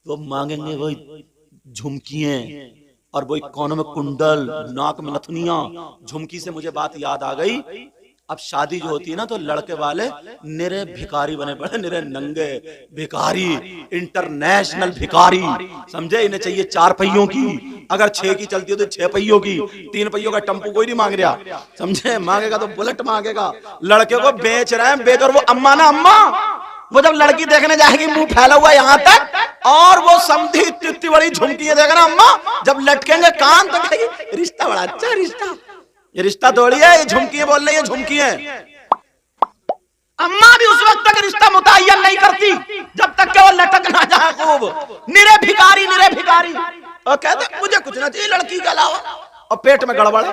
वो मांगेंगे वही झुमकियां और वही कानों में कुंडल, नाक में नथुनियां। झुमकी से मुझे बात याद आ गई, अब शादी जो होती है ना तो लड़के वाले निरे भिखारी बने पड़े, निरे नंगे भिखारी, इंटरनेशनल भिखारी, समझे। इन्हें चाहिए 4 पहियों की, अगर 6 की चलती हो तो 6 पहियों की। 3 पहियों का टेम्पो कोई नहीं मांग रहा, समझे। मांगेगा तो बुलेट मांगेगा। लड़के को बेच रहे हैं, बेच। और वो अम्मा ना अम्मा, वो जब लड़की देखने जाएगी मुंह फैला हुआ यहाँ तक, और वो समझी इतनी बड़ी झुमकी देखना अम्मा, जब लटकेंगे कान तो कहेगी रिश्ता बड़ा अच्छा, रिश्ता। ये रिश्ता थोड़ी है, ये झुमकी बोल रही है, झुमकी है। अम्मा भी उस वक्त तक रिश्ता मुतय्यन नहीं करती जब तक कि वो लटक ना जाए खूब। निरे भिखारी, निरे भिखारी। और कहते मुझे कुछ ना चाहिए लड़की के अलावा, और पेट में गड़बड़ है।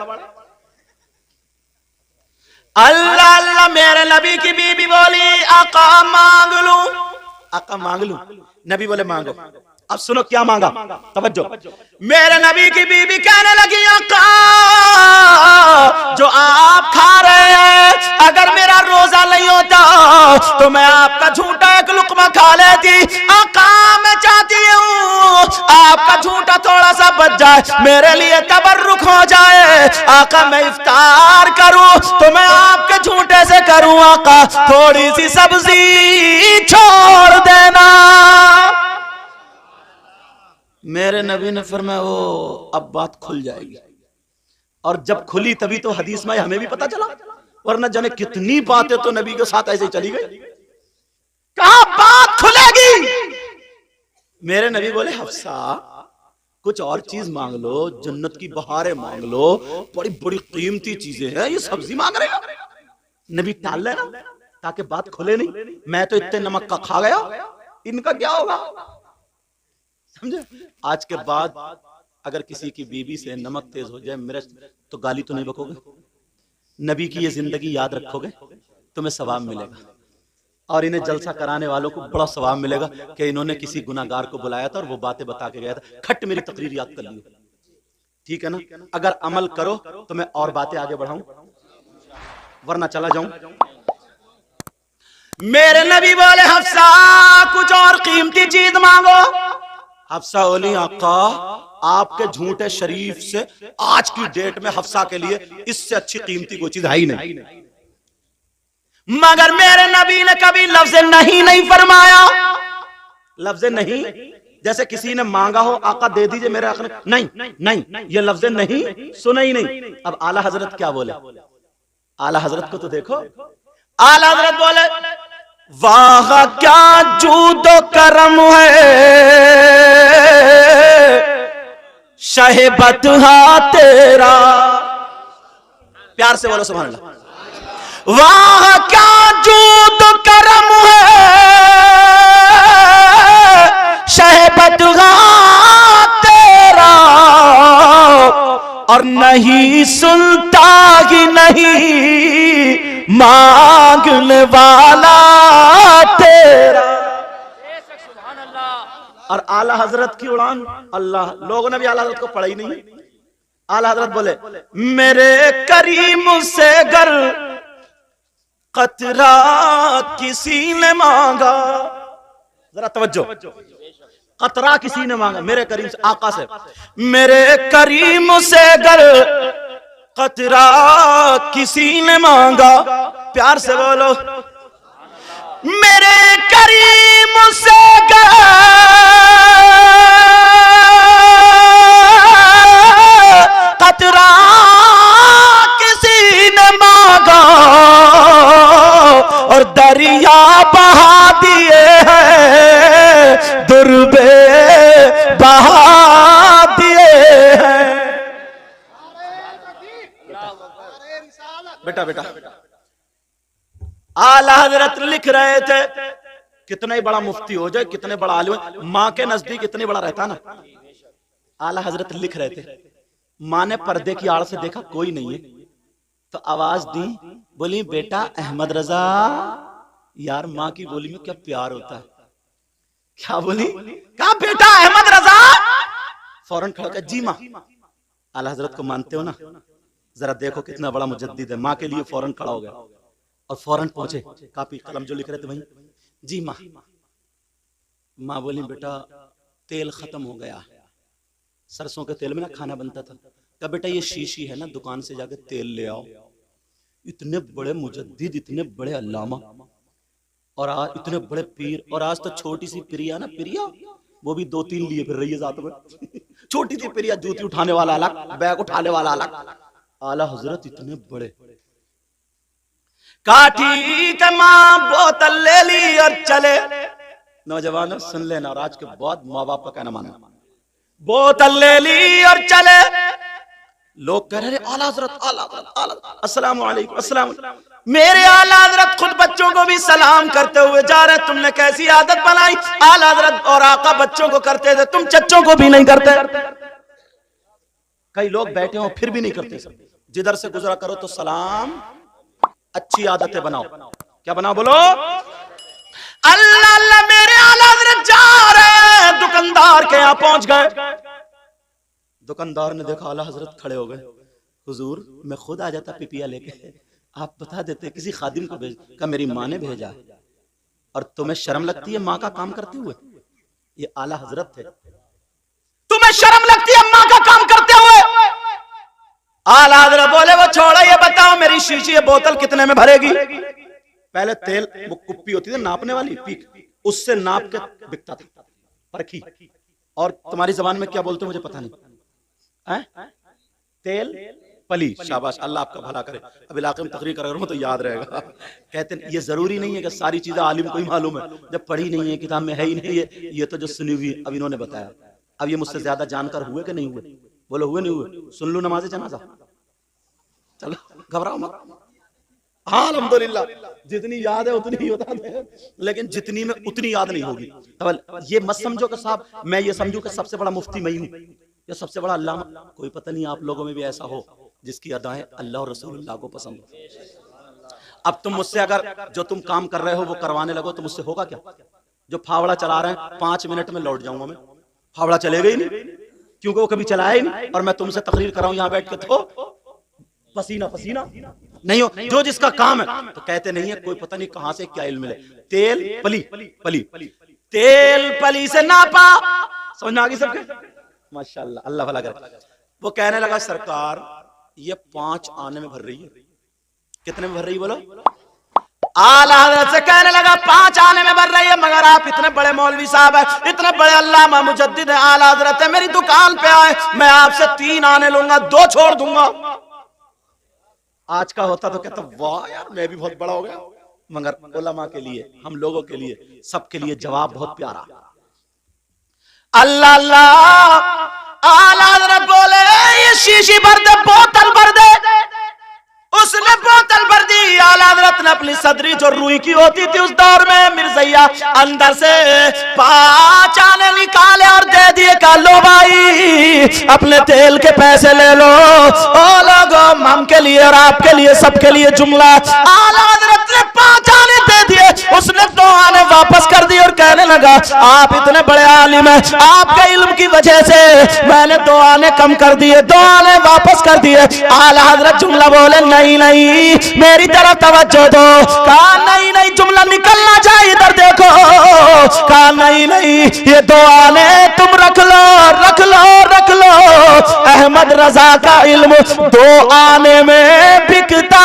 अल्लाह अल्लाह, मेरे नबी की बीबी बोली आका मांग लूं, आका मांग लूं। नबी बोले मांगो। अब सुनो क्या मांगा, तवज्जो। मेरे नबी की बीबी कहने लगी आका जो आप खा रहे हैं, अगर मेरा रोजा नहीं होता तो मैं आपका झूठा एक लुकमा खा लेती। आका मैं चाहती हूँ आपका झूठा थोड़ा सा बच जाए, मेरे लिए तबर्रुक हो जाए। आका मैं इफ्तार करूं तो मैं आपके झूठे से करूं, आका थोड़ी सी सब्जी छोड़ देना। मेरे नबी ने फरमाया ओ अब बात खुल जाएगी। और जब खुली तभी तो हदीस में हमें भी पता चला, वरना जाने कितनी बातें तो नबी के साथ ऐसे ही चली गई। कहां बात खुलेगी? मेरे नबी बोले हफ्सा कुछ और चीज मांग लो, जन्नत की बहारें मांग लो, बड़ी बड़ी कीमती चीजें हैं, ये सब्जी मांग रहे हो। नबी टाल लेना ताकि बात खुले नहीं। मैं तो इतने नमक का खा गया, इनका क्या होगा, समझे। आज के बाद अगर किसी की बीबी से नमक तेज हो जाए मिर्च, तो गाली तो नहीं बकोगे। नबी की ये जिंदगी याद रखोगे, तुम्हें सवाब मिलेगा। और इन्हें जलसा कराने वालों को बड़ा सवाब मिलेगा कि इन्होंने किसी गुनाहगार को बुलाया था और वो बातें बता के गया था। खट मेरी तकरीर याद कर लियो। ठीक है ना? अगर अमल करो तो मैं और बातें आगे बढ़ाऊं, वरना चला जाऊं। मेरे नबी बोले हफ्सा कुछ और कीमती चीज मांगो। हफ्सा बोली आका आपके झूठे शरीफ से आज की डेट में हफ्सा के लिए इससे अच्छी कीमती कोई चीज है ही नहीं। मगर मेरे नबी ने कभी लफ्ज नहीं फरमाया। लफ्ज नहीं, जैसे किसी ने मांगा हो आका दे दीजिए, मेरे आका ने नहीं नहीं, ये लफ्ज नहीं सुना ही नहीं। अब आला हजरत क्या बोले? आला हजरत को तो देखो। आला हजरत बोले वाह क्या जूदो करम है शहबत हा तेरा। प्यार से बोलो सुभान अल्लाह। वाह क्या जूद करम है शहबत हा तेरा, और नहीं सुनता ही नहीं मांगने वाला तेरा। और आला हजरत की उड़ान अल्लाह, लोगों ने भी आला हजरत को पढ़ा ही नहीं। आला हजरत बोले मेरे करीम से गर कतरा किसी ने मांगा, जरा तवज्जो, कतरा किसी ने मांगा मेरे करीम से, आका से। मेरे करीम से गर कतरा किसी ने मांगा, प्यार से बोलो मेरे करीम से गर कतरा किसी ने मांगा, और दरिया बहा दिए हैं दुर्बे बहा दिए हैं। बेटा बेटा आला हजरत लिख रहे थे, कितना ही बड़ा मुफ्ती हो जाए, कितने बड़ा आलिम, माँ के नजदीक इतने बड़ा रहता ना। आला हजरत लिख रहे थे, माँ ने पर्दे की आड़ से देखा कोई नहीं है, तो आवाज दी, बोली बेटा अहमद रजा। यार माँ की बोली में क्या प्यार होता है। क्या बोली? कहा बेटा अहमद रजा। फौरन खड़ा कर जी माँ। आला हजरत को मानते हो ना, जरा देखो कितना बड़ा मुजद्दिद है। माँ के लिए फौरन खड़ा हो गया और फौरन पहुंचे, कापी कलम जो लिख रहे थे वहीं, जी माँ। माँ बोली बेटा तेल खत्म हो गया, सरसों के तेल में ना खाना बनता था। कहा बेटा ये शीशी है ना, दुकान से जाकर तेल ले आओ। इतने बड़े मुजद्दिद, इतने बड़े अल्लामा, और आज इतने बड़े पीर, और आज तो छोटी सी प्रिया ना, प्रिया वो भी 2-3 लिए फिर रही है साथ में। छोटी सी प्रिया, जूती उठाने वाला अलग, बैग उठाने वाला अलग। आला हजरत इतने बड़े। काठी के माँ बोतल ले ली और चले। नौजवानों सुन लेना, और आज के बाद माँ बाप का कहना मानना। बोतल ले ली और चले। लोग कह रहे आला हजरत आला हजरत अस्सलाम वालेकुम अस्सलाम। मेरे आला हजरत खुद बच्चों को भी सलाम करते हुए जा रहे, तुमने कैसी आदत बनाई। आला हजरत और आका बच्चों को करते थे, तुम चच्चों को भी नहीं करते। कई लोग बैठे हो फिर भी नहीं करते। जिधर से गुजरा करो तो सलाम, अच्छी आदतें बनाओ। क्या बनाओ बोलो? अल्लाह अल्लाह। मेरे आला हजरत जा रहे, दुकानदार के यहाँ पहुंच गए। दुकानदार ने देखा आला हजरत खड़े हो गए। हुजूर मैं खुद आ जाता पिपिया लेके, आप बता देते, किसी खादिम को भेज। का मेरी माँ ने भेजा, और तुम्हें शर्म लगती है माँ का काम करते हुए? ये आला हजरत थे। तुम्हें शर्म लगती है माँ का काम करते हुए? आला हजरत बोले वो छोड़ो, ये बताओ मेरी शीशी ये बोतल कितने में भरेगी? पहले तेल वो कुप्पी होती थी नापने वाली, पीक, उससे नाप के बिकता था, परखी। और तुम्हारी जबान में क्या बोलते हो मुझे पता नहीं है? तेल पली। शाबाश, अल्लाह आपका भला करे। अब इलाके में तकरीर कर रहा हूं तो याद रहेगा। कहते हैं ये जरूरी नहीं है कि सारी चीजें आलिम को ही मालूम है, जब पढ़ी नहीं है, किताब में है ही नहीं है। ये तो जो सुनी हुई अब इन्होंने बताया। अब ये मुझसे ज्यादा जानकर हुए कि नहीं हुए? बोलो हुए नहीं हुए? सुन लो नमाज़े जनाजा। चलो घबराओ मत। हाँ अल्हम्दुलिल्लाह, जितनी याद है उतनी ही बता दे, लेकिन जितनी में उतनी याद नहीं होगी। तो ये मत समझो कि साहब मैं ये समझूं कि सबसे बड़ा मुफ्ती मैं हूं या सबसे बड़ा अल्लामा। कोई पता नहीं आप लोगों में भी ऐसा हो जिसकी अदाएं अल्लाह और रसूलुल्लाह को पसंद हो। अब तुम मुझसे अगर जो तुम काम कर रहे हो वो करवाने लगो तो मुझसे होगा क्या? जो फावड़ा चला रहे हैं 5 मिनट में लौट जाऊंगा मैं, फावड़ा चलेगा ही नहीं। क्योंकि वो कभी चलाया ही नहीं। और मैं तुमसे तकरीर कराऊं यहाँ बैठ के तो पसीना पसीना नहीं हो, जो जिसका काम है तो कहते नहीं है कोई पता नहीं कहां से क्या इल्म मिले। तेल पली पली तेल पली से नापा, समझ आ गई सबके? माशाल्लाह, अल्लाह भला करे। वो कहने लगा सरकार ये 5 आने में भर रही है। कितने में भर रही बोलो? आला हज़रत से कहने लगा 5 आने में भर रही है, मगर आप इतने बड़े मौलवी साहब है, इतने बड़े अल्लामा मुजद्दिद है, आला हज़रत है, मेरी दुकान पे आए, मैं आपसे 3 आने लूंगा, 2 छोड़ दूंगा। आज का होता तो कहता वाह यार मैं भी बहुत बड़ा हो गया, मगर उलमा के लिए, हम लोगों के लिए, सबके लिए जवाब बहुत प्यारा। अल्लाह अल्लाह, आला हज़रत बोले ये शीशी भर दे, बोतल भर दे। उसने बोतल भर दी। आला हज़रत ने अपनी सदरी जो रुई की होती थी उस दौर में, मिर्जैया अंदर से 5 आने निकाले और दे दिए। कहा लो भाई अपने तेल के पैसे ले लो। ओ लोगों, हम के लिए और आपके लिए, सबके लिए जुमला। आला हज़रत ने 5 आने दे दिए, उसने 2 आने वापस कर दिए और कहने लगा आप इतने बड़े आलिम हैं, आपके इल्म की वजह से मैंने 2 आने कम कर दिए, 2 आने वापस कर दिए। आला हज़रत जुमला बोले नहीं नहीं मेरी तरफ तवज्जो दो। कहा नहीं नहीं जुमला निकलना चाहिए, इधर देखो। कहा नहीं नहीं ये 2 आने तुम रख लो रख लो रख लो। अहमद रजा का इल्म 2 आने में बिकता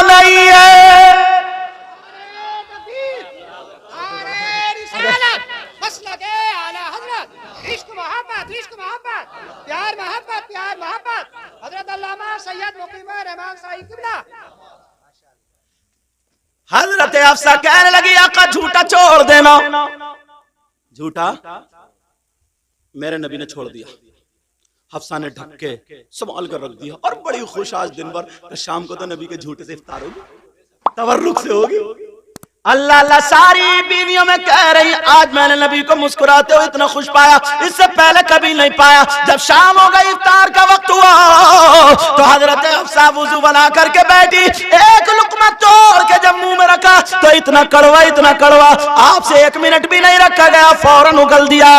नहीं है। प्यार मोहब्बत प्यार मोहब्बत हजरत अल्लामा सैयद मुकीम रहमान साईं किबला। हजरत हफ्सा कहने लगी आका झूठा छोड़ देना। झूठा मेरे नबी ने छोड़ दिया। हफ्सा ने ढक के संभाल कर रख दिया और बड़ी खुश आज दिन भर। शाम को तो नबी के झूठे से इफ्तार होगी, तवर्रुक से होगी। अल्लाह अल्लाह सारी बीवियों में कह रही आज मैंने नबी को मुस्कुराते हुए इतना खुश पाया, इससे पहले कभी नहीं पाया। जब शाम हो गई, इफ्तार का वक्त हुआ तो हजरत हफ्सा वुजू बना करके बैठी, एक लुकमा तोड़ के जब मुंह में रखा तो इतना कड़वा आपसे 1 मिनट भी नहीं रखा गया, फौरन उगल दिया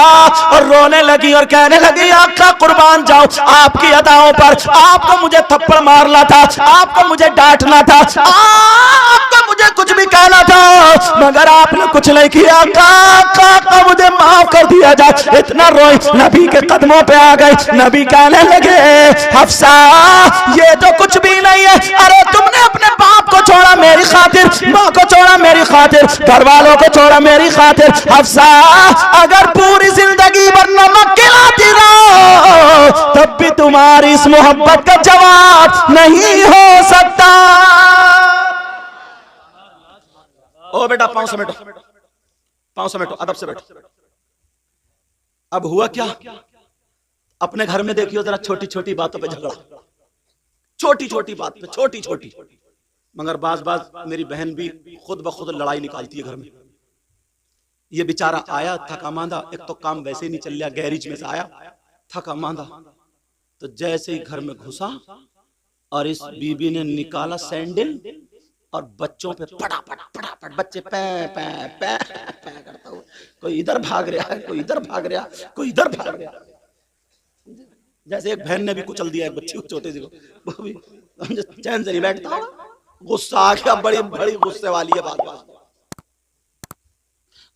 और रोने लगी और कहने लगी आका कुर्बान जाओ आपकी अदाओं पर। आपको मुझे थप्पड़ मारना था, आपको मुझे डांटना था, आपको मुझे कुछ भी कहना था, मगर आपने कुछ नहीं किया। का मुझे माफ कर दिया जाए। इतना रोई, नबी के कदमों पे आ गए। नबी कहने लगे हफ्सा ये तो कुछ भी नहीं है। अरे तुमने अपने बाप को छोड़ा मेरी खातिर, माँ को छोड़ा मेरी खातिर, घर वालों को छोड़ा मेरी खातिर। हफ्सा अगर पूरी जिंदगी भर नमक खिलाती रहो तब भी तुम्हारी इस मोहब्बत का जवाब नहीं हो सकता। ओ बेटा पांव समेटो, पांव समेटो, अदब से बैठो। अब हुआ क्या? अपने घर में देखियो जरा, छोटी छोटी बातों पे झगड़ा, छोटी छोटी बात पे छोटी छोटी। मगर बाज मेरी बहन भी खुद ब खुद लड़ाई निकालती है घर में। ये बेचारा आया थका मांदा, एक तो काम वैसे ही नहीं चल रहा, गैरेज में से आया थका मांदा, तो जैसे ही घर में घुसा और इस बीबी ने निकाला सैंडल और बच्चों पे फटाफट बच्चे पै पै पै पै करता हुआ, कोई इधर भाग रहा है, कोई इधर भाग रहा, कोई इधर भाग रहा। जैसे एक बहन ने भी कुचल दिया एक बच्ची को, छोटे से को, वो भी चैन से नहीं बैठता, गुस्सा आ गया, बड़ी बड़ी गुस्से वाली है बात।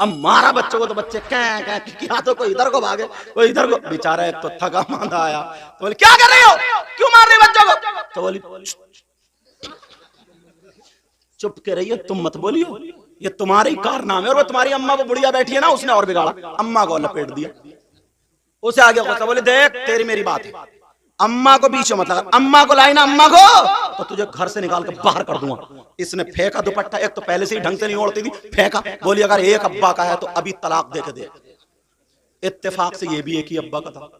अब मारा बच्चों को तो बच्चे क्या किया, तो कोई इधर को भागे कोई इधर को। बेचारा एक तो थका मांदा आया, तो बोले क्या कर रही हो, क्यों मार रही बच्चों को? तो बोली चुप के रहिए, तुम मत बोलियो, ये तुम्हारे ही कारनामे। और वो तुम्हारी अम्मा को बुढ़िया बैठी है ना, उसने और बिगाड़ा, अम्मा को लपेट दिया। उसे आगे गुस्सा, बोले देख तेरी मेरी बात है, अम्मा को बीच में मत लगा, अम्मा को लाई ना अम्मा को तो तुझे घर से निकाल कर बाहर कर दूंगा। इसने फेंका दुपट्टा, एक तो पहले से ही ढंग से नहीं ओढ़ती थी, फेंका। बोली अगर एक अब्बा का है तो अभी तलाक दे के दे। इत्तेफाक से ये भी एक ही अब्बा का था।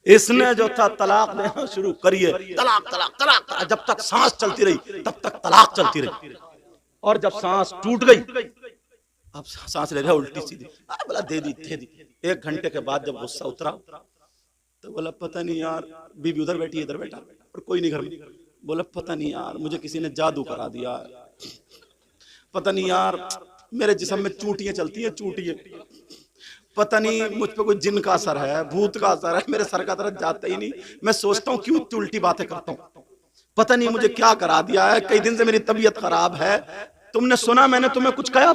इसने जो था तलाक देना शुरू करिए, तलाक तलाक तलाक तलाक, जब तक सांस चलती रही तब तक तलाक चलती रही। और जब सांस टूट गई, अब सांस ले रहा उल्टी सीधी, बोला दे दी। 1 घंटे के बाद जब गुस्सा उतरा तो बोला पता नहीं यार, बीबी उधर बैठी इधर बैठा और कोई नहीं घर में। बोला पता नहीं यार मुझे किसी ने जादू करा दिया, पता नहीं यार मेरे जिस्म में चूंटियां चलती हैं, चूंटियां पता नहीं मुझ पे कोई जिन का असर है, भूत का असर है, मेरे सर का तरफ जाता ही नहीं। मैं सोचता हूँ क्यों इतनी उल्टी बातें करता हूँ, पता नहीं मुझे क्या करा दिया है। कई दिन से मेरी तबीयत खराब है। तुमने सुना मैंने तुम्हें कुछ कहा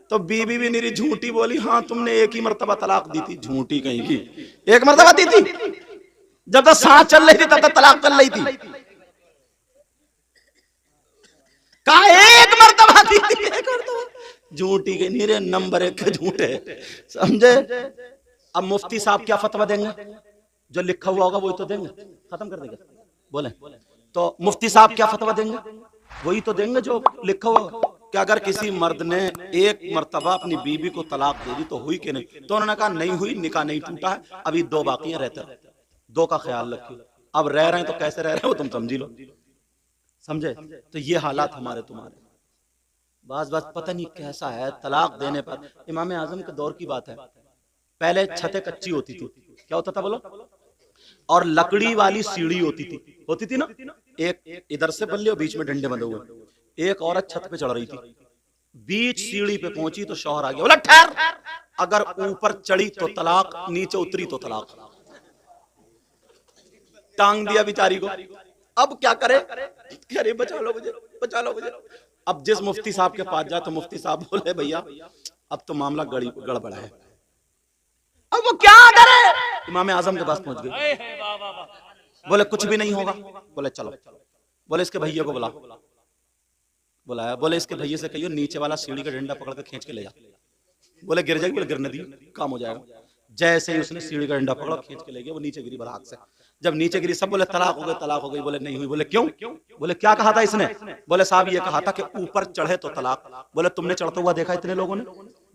तो बीबी भी मेरी झूठी बोली, हाँ तुमने एक ही मर्तबा तलाक दी थी। झूठी कहीं की, एक मर्तबा दी थी, जब तक सांस चल रही थी तब तक तलाक चल रही थी। कहा एक मर्तबा दी थी, एक मर्तबा। झूठी कहीं नहीं रे, नंबर 1 के झूठे, समझे। अब मुफ्ती साहब क्या फतवा देंगे, जो लिखा हुआ होगा वही तो देंगे, खत्म कर देंगे। बोले तो मुफ्ती साहब क्या फतवा देंगे, वही तो देंगे जो लिखा हुआ। कि अगर किसी मर्द ने एक मर्तबा अपनी बीबी को तलाक दे दी तो हुई कि नहीं, तो उन्होंने कहा नहीं हुई, निकाह नहीं टूटा है, अभी 2 बाकी हैं, रहते रहे, 2 का ख्याल रखिए। अब रह रहे हैं तो कैसे रह रहे हैं वो तुम समझी लो, समझे। तो ये हालात हमारे तुम्हारे, बस पता नहीं कैसा है। तलाक देने पर इमाम आजम के दौर की बात है, पहले छतें कच्ची होती थी, क्या होता था बोलो, और लकड़ी वाली सीढ़ी होती थी ना, एक इधर से बल्ले और बीच में डंडे बंधे हुए। एक औरत छत पे चढ़ रही थी, बीच सीढ़ी पे पहुंची तो शौहर आ गया, बोला ठहर, अगर ऊपर चढ़ी तो तलाक, नीचे उतरी तो तलाक। टांग दिया बेचारी को। अब क्या करे, अरे बचा लो मुझे, बचा लो मुझे। अब जिस मुफ्ती साहब के पास जाए तो मुफ्ती साहब बोले भैया अब तो मामला गड़बड़ है। अब वो क्या करे, इमाम आजम के पास पहुंच गए, बोले कुछ भी नहीं होगा। बोले चलो, बोले इसके भैया को बुलाया, बोले इसके भैया से कहियो नीचे वाला सीढ़ी का डंडा पकड़ के खींच के ले जा। बोले गिर जाएगी, बोले गिरने दी, काम हो जाएगा। जैसे ही उसने सीढ़ी का डंडा पकड़ा, खींच के ले गया, वो नीचे गिरी बरात से। जब नीचे गिरी सब बोले तलाक हो गई, तलाक हो गई। बोले नहीं हुई। बोले क्यों? बोले क्या कहा था इसने? बोले साहब ये कहा था कि ऊपर चढ़े तो तलाक। बोले तुमने चढ़ता हुआ देखा इतने लोगों ने?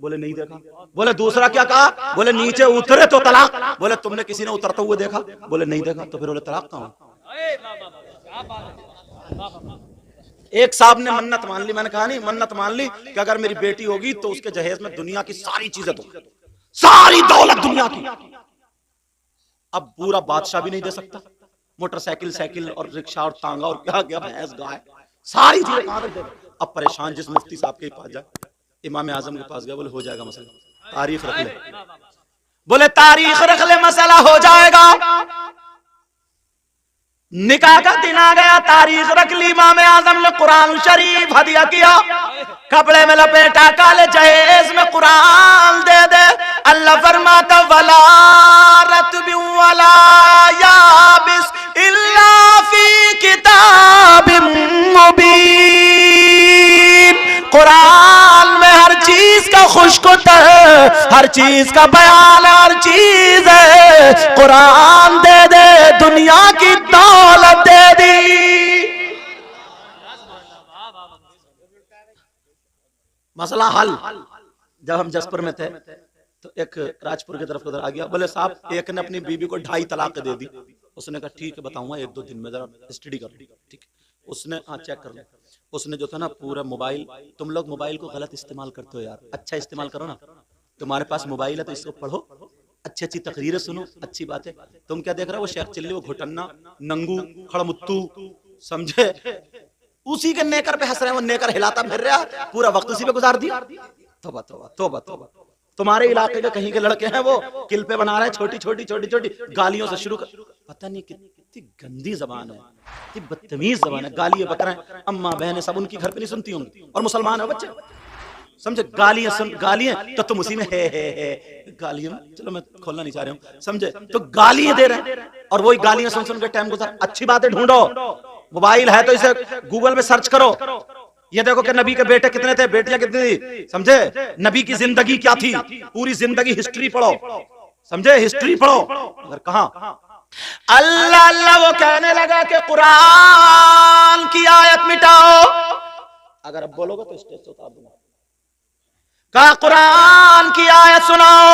बोले नहीं देखा। बोले दूसरा क्या कहा? बोले नीचे उतरे तो तलाक। बोले तुमने किसी ने उतरता हुआ देखा? बोले नहीं देखा। तो फिर बोले तलाक कहां? एक साहब ने मन्नत मान ली, मैंने कहा नहीं मन्नत मान ली कि अगर मेरी बेटी होगी तो उसके जहेज में दुनिया की सारी चीजें दो, सारी दौलत दुनिया की। अब पूरा बादशाह भी नहीं दे सकता, मोटरसाइकिल साइकिल और रिक्शा और तांगा और क्या क्या भैंस गाय सारी चीजें कहां तक दे। अब परेशान जिस मुफ्ती साहब के पास जाए, इमाम आजम के पास गया, बोले हो जाएगा मसला, तारीख रख ले। बोले तारीख रख ले, मसला हो जाएगा। निकाह का दिन आ गया, तारीख रख ली। इमाम आजम ने कुरान शरीफ हदिया किया, कपड़े में लपेटा, काले जहेज में कुरान दे दे। अल्लाह फरमाता वला रत्बिन वला याबिस इल्ला फी किताबिम मुबीन। कुरान में हर चीज का खुशकुतर, हर चीज का बयान, हर चीज है। कुरान दे दे, दुनिया की दौलत दे दी। मसला हल। जब हम जसपुर में थे तो एक राजपुर की तरफ उधर आ गया, बोले साहब एक ने अपनी बीबी को 2.5 तलाक दे दी। उसने कहा ठीक है बताऊंगा 1-2 दिन में, जरा स्टडी कर। ठीक है, उसने हाँ चेक कर लो। उसने जो था ना पूरा मोबाइल, तुम लोग मोबाइल को गलत इस्तेमाल करते हो यार, अच्छा इस्तेमाल करो ना। तुम्हारे पास मोबाइल है तो इसको पढ़ो, अच्छी अच्छी तकरीरें सुनो, अच्छी बातें। तुम क्या देख रहे हो? वो शेख चिल्ली, वो घुटन्ना, नंगू, खड़मुत्तू, समझे, उसी के नेकर पे हंस रहे हैं। वो नेकर हिलाता फिर रहा, पूरा वक्त उसी पे गुजार दिया। तौबा तौबा तौबा तौबा। तुम्हारे इलाके के कहीं के लड़के हैं, वो किल पे बना रहे हैं, छोटी छोटी छोटी छोटी गालियों से शुरू कर। पता नहीं कितनी गंदी जबान है, कितनी बदतमीज जबान है। गालियां बक रहे हैं, अम्मा बहनें सब उनकी घर पे नहीं सुनती होंगी, और मुसलमान है बच्चे, समझे। गालियां सुन, गालियां तो तुम उसी में है गालियां, चलो मैं खोलना नहीं चाह रहा हूं, समझे। तो गालियां दे रहे हैं और वही गालियां सुन सुन के टाइम गुजार। अच्छी बातें ढूंढो, मोबाइल है तो इसे गूगल में सर्च करो। ये देखो कि नबी के बेटे कितने थे, बेटियां कितनी थी, समझे। नबी की जिंदगी क्या थी, पूरी जिंदगी हिस्ट्री पढ़ो, समझे, हिस्ट्री पढ़ो। अगर कहां अल्लाह अल्लाह वो कहने लगा कि कुरान की आयत मिटाओ। अगर अब बोलोगे तो स्टेज से उतार दूंगा। कहा कुरान की आयत सुनाओ,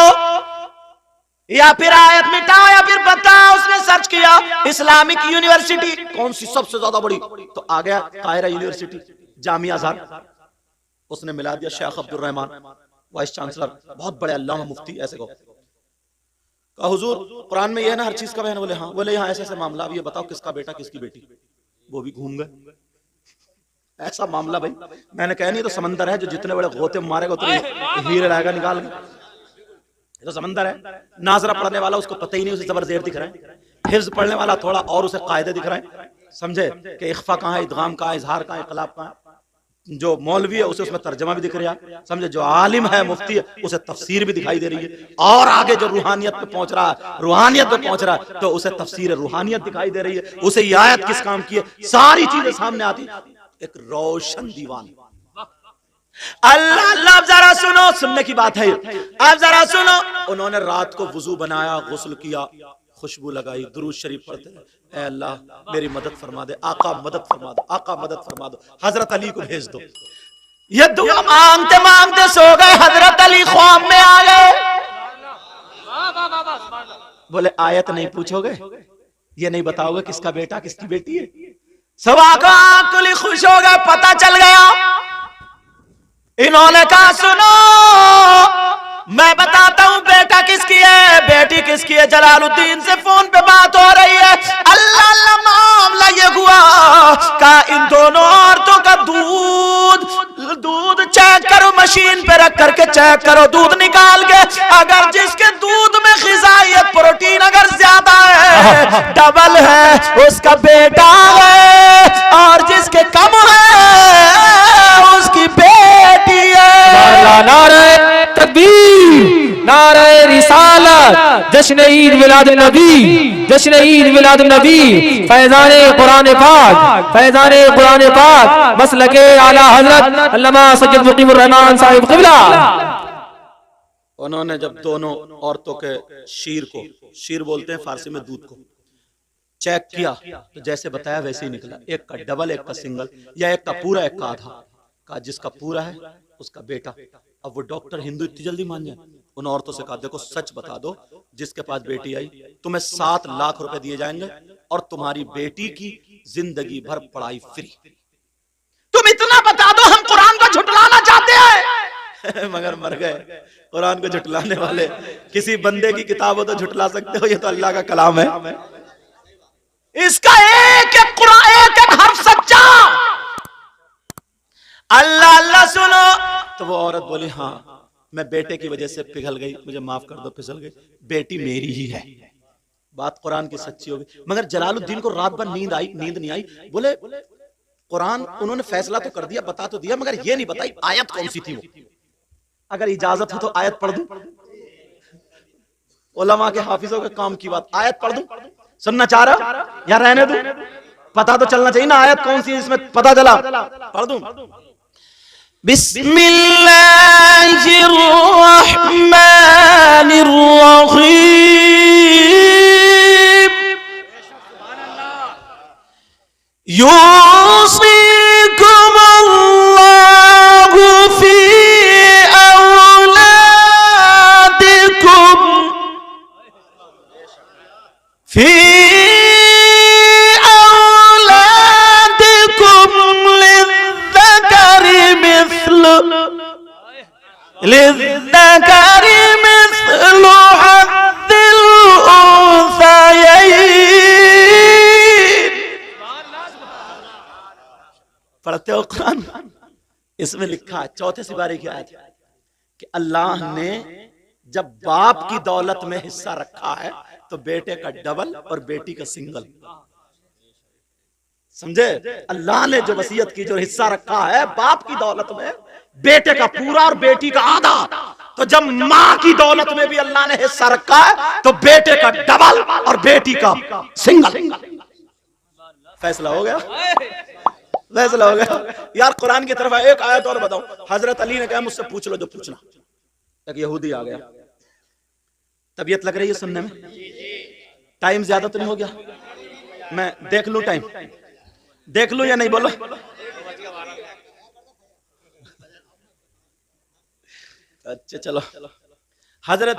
या फिर आयत मिटाओ, या फिर बताओ। उसने सर्च किया इस्लामिक यूनिवर्सिटी कौन सी सबसे ज्यादा बड़ी, तो आ गया कायरा यूनिवर्सिटी, जामिया अज़हर। उसने मिला दिया शेख अब्दुल रहमान, वाइस चांसलर, बहुत बड़े अल्लामा मुफ्ती, ऐसे को कहा हुजूर कुरान में ये है ना हर चीज का बयान? बोले हाँ। बोले यहाँ ऐसे ऐसे मामला, अब ये बताओ किसका बेटा किसकी बेटी। वो भी घूम गए, ऐसा मामला। भाई मैंने कहा नहीं तो समंदर है जो जितने बड़े गोते मारेगा उतने हीरे लाएगा निकाल। ये तो समंदर है। नाजरा पढ़ने वाला उसको पता ही नहीं, उसे जबर जेर दिख रहा है। हिफ्ज पढ़ने वाला थोड़ा और उसे कायदे दिख रहा है, समझे कि इख्फा कहाँ है, इदगाम कहाँ है, इजहार कहाँ है, इक़लाब कहाँ है। जो मौलवी है उसे उसमें तर्जमा भी दिख रहा है, समझे। जो आलिम है, मुफ्ती है, उसे तफसीर भी दिखाई दे रही है। और आगे जो रूहानियत पे पहुंच रहा है, रूहानियत पे पहुंच रहा है, तो उसे तफसीर रूहानियत दिखाई दे रही है। उसे ये आयत किस काम की है, सारी चीजें सामने आती। एक रोशन दीवान। अल्लाह अल्लाह, आप जरा सुनो, सुनने की बात है, आप जरा सुनो। उन्होंने रात को वुजू बनाया, गुस्ल किया, खुशबू लगाई, दुरूद शरीफ पढ़ते हैं, ऐ अल्लाह मेरी मदद फरमा दे, आका मदद फरमा दो, आका मदद फरमा दो, हजरत अली को भेज दो। ये दुआ मांगते मांगते सो गए, हजरत अली ख्वाब में आ गए। बोले आयत नहीं पूछोगे, ये नहीं बताओगे किसका बेटा किसकी बेटी है? सब आका खुली खुश हो गए, पता चल गया। इन्होंने कहा सुनो, मैं बताता हूं बेटा किसकी है, बेटी किसकी है। जलालुद्दीन से फोन पे बात हो रही है। अल्लाह अल्लाह, मामला ये हुआ का इन दोनों औरतों का दूध चेक करो, मशीन पे रख करके चेक करो, दूध निकाल के, अगर जिसके दूध में ग़िज़ाइयत प्रोटीन अगर ज्यादा है, डबल है, उसका बेटा है, और जिसके कम है उसकी बेटी है। नारे तकबीर, नारे रिसालत, जश्न ईद मिलाद नबी, जश्न ईद मिलाद नबी, फैज़ाने कुरान पाक, फैज़ाने कुरान पाक, मसलके आला हजरत अल्लामा सैयद मुकीमुर रहमान साहिब क़िबला। उन्होंने जब दोनों औरतों के शीर बोलते हैं फारसी में दूध को, चेक किया तो जैसे बताया वैसे ही निकला, एक का डबल, एक का सिंगल, या एक का पूरा एक का आधा। कहा जिसका पूरा है उसका बेटा। अब वो डॉक्टर हिंदू इतनी जल्दी मान जाए? उन औरतों से कहा देखो सच बता दो, जिसके पास बेटी आई तुम्हें 7 लाख रुपए दिए जाएंगे और तुम्हारी बेटी की जिंदगी भर पढ़ाई फ्री। तुम इतना बता दो, हम कुरान को झुटलाना चाहते हैं। मगर मर गए। कुरान को झुटलाने वाले, किसी बंदे की किताब हो तो झुटला सकते हो, ये तो अल्लाह का कलाम है। इसका एक एक कुरान, एक एक हर्फ सच्चा। अल्लाह अल्लाह सुनो। तो वो औरत बोली हाँ मैं बेटे की वजह से पिघल गई, मुझे माफ कर दो, फिसल गई, बेटी मेरी ही है। बात कुरान की सच्ची होगी। मगर जलालुद्दीन को रात भर नींद नहीं आई। बोले कुरान उन्होंने फैसला तो कर दिया, बता तो दिया, मगर ये नहीं बताई आयत कौन सी थी वो। अगर इजाजत हो तो आयत पढ़ दूं, उलमा के हाफिजों के काम की बात, आयत पढ़ दूं? सुनना चाह रहा या रहने दूं? पता तो चलना चाहिए ना आयत कौन सी है, इसमें पता चला, पढ़ दूं? बिस्मिल्लाहिर्रहमानिर्रहीम, यूसिकुमुल्लाहु फी औलादिकुम, फी लिज़्ज़करि मिस्लु हज़्ज़िल उन्सयैन। पढ़ते हो कुरान? इसमें लिखा है 4 सिपारे की आयत कि अल्लाह ने जब बाप की दौलत में हिस्सा रखा है तो बेटे का डबल और बेटी का सिंगल। समझे? अल्लाह ने जो वसीयत की, जो हिस्सा रखा है बाप की दौलत में, बेटे का पूरा और बेटी का आधा। तो जब माँ की दौलत में भी अल्लाह ने हिस्सा रखा है तो बेटे का डबल और बेटी का सिंगल। फैसला हो गया, फैसला हो गया। यार कुरान की तरफ एक आयत और बताऊं। हजरत अली ने कहा मुझसे पूछ लो जो पूछना। एक यहूदी आ गया, तबीयत लग रही है सुनने में, टाइम ज्यादा तो नहीं हो गया? मैं देख लूं टाइम, देख लूं या नहीं? बोलो। अच्छा चलो। हजरत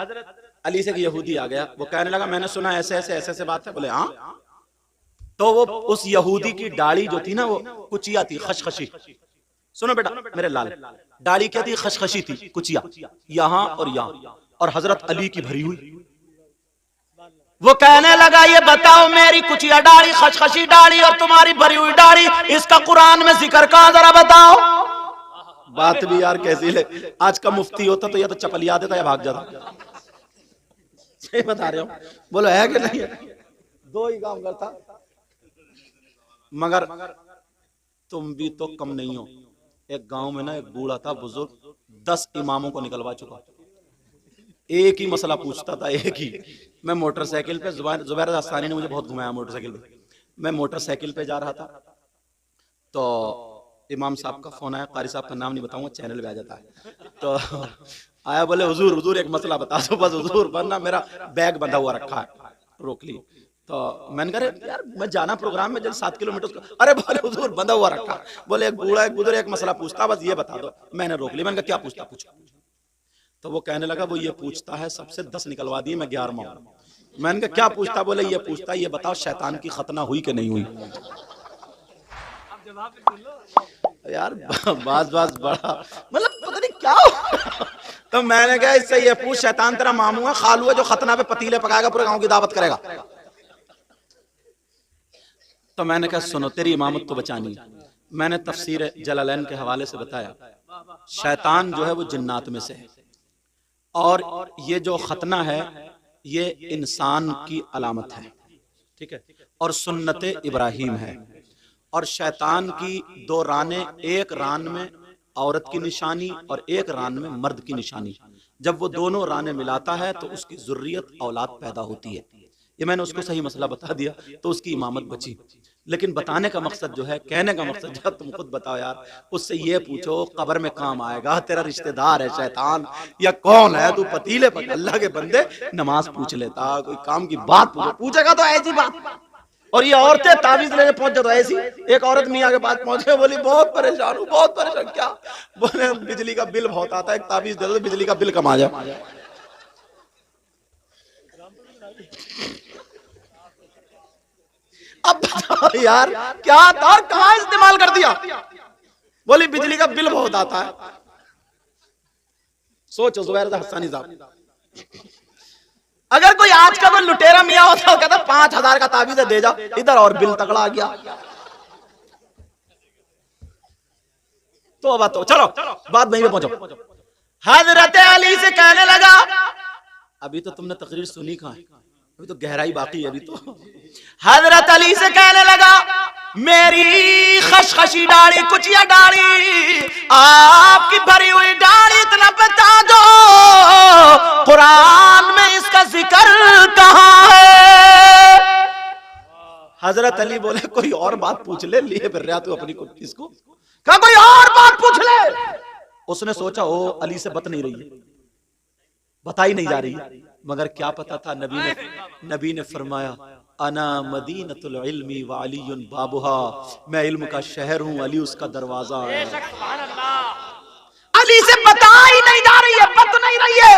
अली से यहूदी आ गया, वो कहने लगा मैंने सुना ऐसे ऐसे ऐसे ऐसे बात है। बोले हाँ। तो वो उस यहूदी की दाढ़ी जो थी ना वो कुचिया थी, खशखशी। सुनो बेटा मेरे लाल, दाढ़ी क्या थी? खशखशी थी, कुचिया, यहां और यहां, और हजरत अली की भरी हुई। वो कहने लगा ये बताओ मेरी कुचिया दाढ़ी, खशखशी दाढ़ी और तुम्हारी भरी हुई दाढ़ी, इसका कुरान में जिक्र कहां, जरा बताओ। बात भी यार कैसी ले, आज का मुफ्ती होता तो या तो चपलिया देता या भाग जाता। सही बता रहे हो? बोलो है कि नहीं है? दो ही काम करता, मगर तुम भी तो कम नहीं हो। एक गांव में ना एक बूढ़ा था बुजुर्ग, 10 इमामों को निकलवा चुका, एक ही मसला पूछता था, एक ही। मैं मोटरसाइकिल पे, जुबैर दास्तानी ने मुझे बहुत घुमाया मोटरसाइकिल पे। मैं मोटरसाइकिल पे जा रहा था तो इमाम साहब का फोन आया, कारी साहब का नाम नहीं बताऊंगा, चैनल पे आ जाता है। तो आया, बोले हुजूर हुजूर एक मसला बता दो बस हुजूर, वरना मेरा बैग बंधा हुआ रखा है। रोक ली। तो मैंने कहा यार मैं जाना प्रोग्राम में, जल्द 7 किलोमीटर। अरे बोले हुजूर बंधा हुआ रखा। बोले एक बूढ़ा एक बुजुर्ग एक मसला पूछता, बस ये बता दो। मैंने रोक ली। मैंने कहा क्या पूछता, पूछो। तो वो कहने लगा वो ये पूछता है, सबसे 10 निकलवा दिए, मैं 11वां हूं। मैंने कहा क्या पूछता? बोले ये पूछता, ये बताओ शैतान की खतना हुई कि नहीं हुई। यार बास बड़ा मतलब पता नहीं क्या। तो मैंने कहा इससे ये पूछ, शैतान तेरा मामू है, खालू है, जो खतना पे पतीले पकाएगा, पूरे गांव की दावत करेगा। तो मैंने कहा सुनो, तेरी इमामत तो बचानी है। मैंने तफसीर जलालैन के हवाले से बताया, शैतान जो है वो जिन्नात में से है, और ये जो खतना है ये इंसान की अलामत है, ठीक है, और सुन्नत इब्राहिम है। और शैतान की 2 रानें, एक रान में औरत की निशानी और एक रान में मर्द की निशानी। जब वो दोनों रानें मिलाता है तो उसकी जुर्रियत औलाद पैदा होती है। ये मैंने उसको सही मसला बता दिया तो उसकी इमामत बची। लेकिन बताने का मकसद जो है, कहने का मकसद जो है, तुम खुद बताओ यार, उससे ये पूछो कब्र में काम आएगा, तेरा रिश्तेदार है शैतान या कौन है? तू पतीले पर, अल्लाह के बंदे नमाज पूछ लेता, कोई काम की बात पूछेगा तो ऐसी बात। और ये औरतें तावीज लेने पहुंच जाता ऐसी। एक औरत मियां के पास पहुंचे, बोली बहुत परेशान हूँ, बहुत परेशान। क्या? बोले बिजली का बिल बहुत आता है, एक तावीज दे दो बिजली का बिल कम आ जाए। अब बताओ यार क्या था, कहां इस्तेमाल कर दिया? बोली बिजली का बिल बहुत आता है। सोचो जुबैर हस्सानी साहब, अगर कोई आज का कोई लुटेरा मियां होता है, कहता 5000 का ताबीज दे जा, इधर और बिल तगड़ा आ गया। तो बात तो चलो बात वहीं पे पहुंचो। हजरत अली से कहने लगा, अभी तो तुमने तकरीर सुनी कहां है, अभी तो गहराई बाकी है। अभी तो हजरत अली से कहने लगा, मेरी खशखशी दाढ़ी, कुचिया दाढ़ी, आपकी भरी हुई दाढ़ी, इतना बता दो कुरान में इसका जिक्र कहां है? हजरत अली बोले कोई और बात पूछ ले, लिए फिर रहा तू अपनी इसको, कहा कोई और बात पूछ ले। उसने सोचा ओ अली से बत नहीं रही है, बताई नहीं जा रही, मगर क्या पता था नबी ने फरमाया अना मदीनतुल इल्मी व अलीयुन बाबुहा, मैं इल्म का शहर हूं, अली उसका दरवाजा है। अली से बता ही नहीं जा रही है, बत नहीं रही है।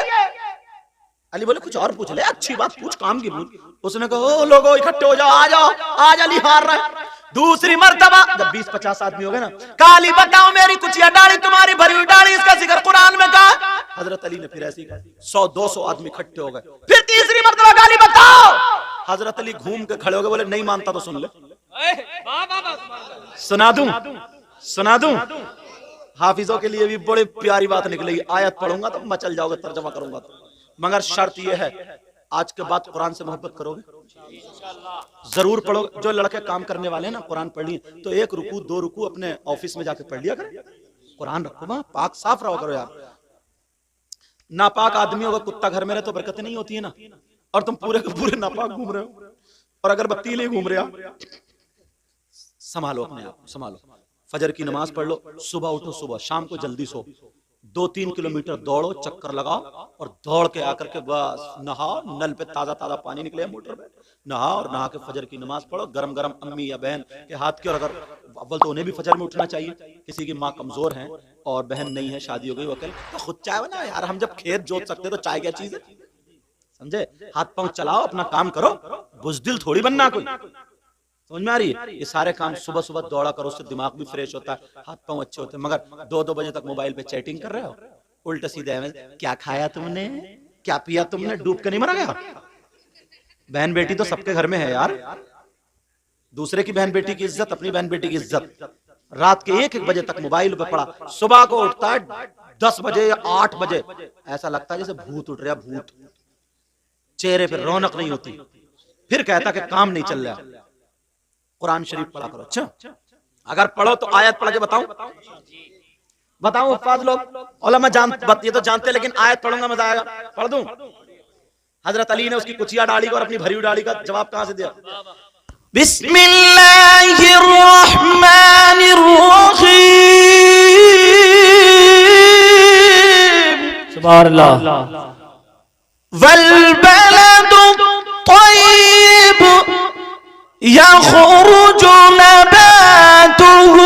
अली बोले कुछ और पूछ ले, अच्छी बात पूछ, काम की पूछ। उसने कहा ओ लोगो इकट्ठे हो जाओ, आ जाओ, आज अली हार रहा है। दूसरी मर्तबा जब 20-50 आदमी हो गए ना, काली बताओ मेरी कुचिया दाढ़ी, तुम्हारी भरी हुई दाढ़ी, इसका जिक्र कुरान में कहा? हजरत अली ने फिर ऐसी 100-200 आदमी इकट्ठे हो गए। फिर तीसरी मर्तबा काली बताओ। हजरत अली घूम के खड़े हो गए, बोले नहीं मानता तो सुन ले, सुना दूं। हाफिजों के लिए भी बड़ी प्यारी बात निकलेगी, आयत पढ़ूंगा तो मचल जाओगे, तर्जमा करूंगा तो, मगर शर्त यह है आज के बाद कुरान से मोहब्बत करोगे, जरूर पढ़ोगे। जो लड़के काम करने वाले हैं ना, कुरान पढ़ लिए तो 1 रुकू 2 रुकू अपने ऑफिस में जाके पढ़ लिया करें, कुरान रखो वहां, पाक साफ रहो करो यार। नापाक आदमी होगा, कुत्ता घर में रहे तो बरकत नहीं होती है ना, और तुम पूरे के पूरे नापाक घूम रहे हो, और अगर बत्ती ले घूम रहे हो, संभालो अपने आप, संभालो। फजर की नमाज पढ़ लो, सुबह उठो, सुबह शाम को जल्दी सो, 2-3 किलोमीटर दौड़ो, चक्कर लगाओ, और दौड़ के आकर के बस नहाओ, नल पे ताजा ताजा पानी निकले मोटर पे, नहाओ और नहा के फजर की नमाज पढ़ो, गरम गरम अम्मी या बहन के हाथ की। और अगर अव्वल तो उन्हें भी फजर में उठना चाहिए, किसी की माँ कमजोर है और बहन नहीं है, शादी हो गई वकल, तो खुद चाय बना यार। हम जब खेत जोत सकते तो चाय क्या चीज है, समझे? हाथ पांव चलाओ, अपना काम करो, बुजदिल थोड़ी बनना कोई, समझ में आ रही है? ये सारे काम सुबह सुबह दौड़ा करो, उससे दिमाग भी फ्रेश होता है, हाथ पांव अच्छे होते हैं। मगर 2-2 बजे तक मोबाइल पे चैटिंग कर रहे हो, उल्टे सीधे क्या खाया तुमने, क्या पिया तुमने, डूब के नहीं मरा गया? बहन बेटी तो सबके घर में है यार, दूसरे की बहन बेटी की इज्जत, अपनी बहन बेटी की इज्जत। रात के 1-1 बजे तक मोबाइल पे पड़ा, सुबह को उठता है 10 बजे या 8 बजे, ऐसा लगता है जैसे भूत उठ रहा, भूत। चेहरे पे रौनक नहीं होती, फिर कहता कि काम नहीं चल रहा। कुरान शरीफ पढ़ा करो। अच्छा, अगर पढ़ो तो आयत पढ़ के बताऊं? बताऊं उस्ताद लोग? उलमा ये तो जानते, लेकिन आयत पढ़ूंगा मजा आएगा। पढ़ दूं? हजरत अली ने उसकी कुचिया दाढ़ी को और अपनी भरी हुई दाढ़ी का जवाब कहां से दिया? बिस्मिल्लाहिर्रहमानिर्रहीम। सुभान अल्लाह। वल बलदु तय्यिब यखरुजु नबातुहु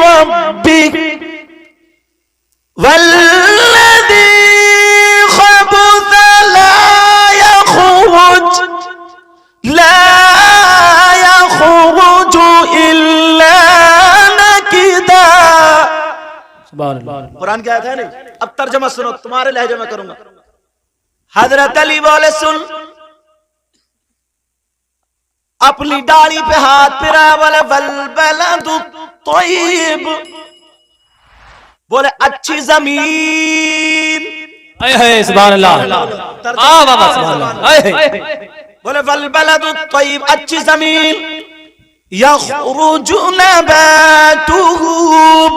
रब्बिह वल्लज़ी खबुथ ला यखरुजु इल्ला नकिदा। सुभान अल्लाह। कुरान की आयत है नहीं? अब तर्जमा सुनो, तुम्हारे लहजे में करूंगा। हजरत अली बोले सुन, अपनी दाढ़ी पे हाथ फिरा, बोले वल बलदु तय्यिब, बोले अच्छी जमीन। सुभान अल्लाह। बोले वल बलदु तय्यिब, अच्छी जमीन, यखरुजु नबातुहु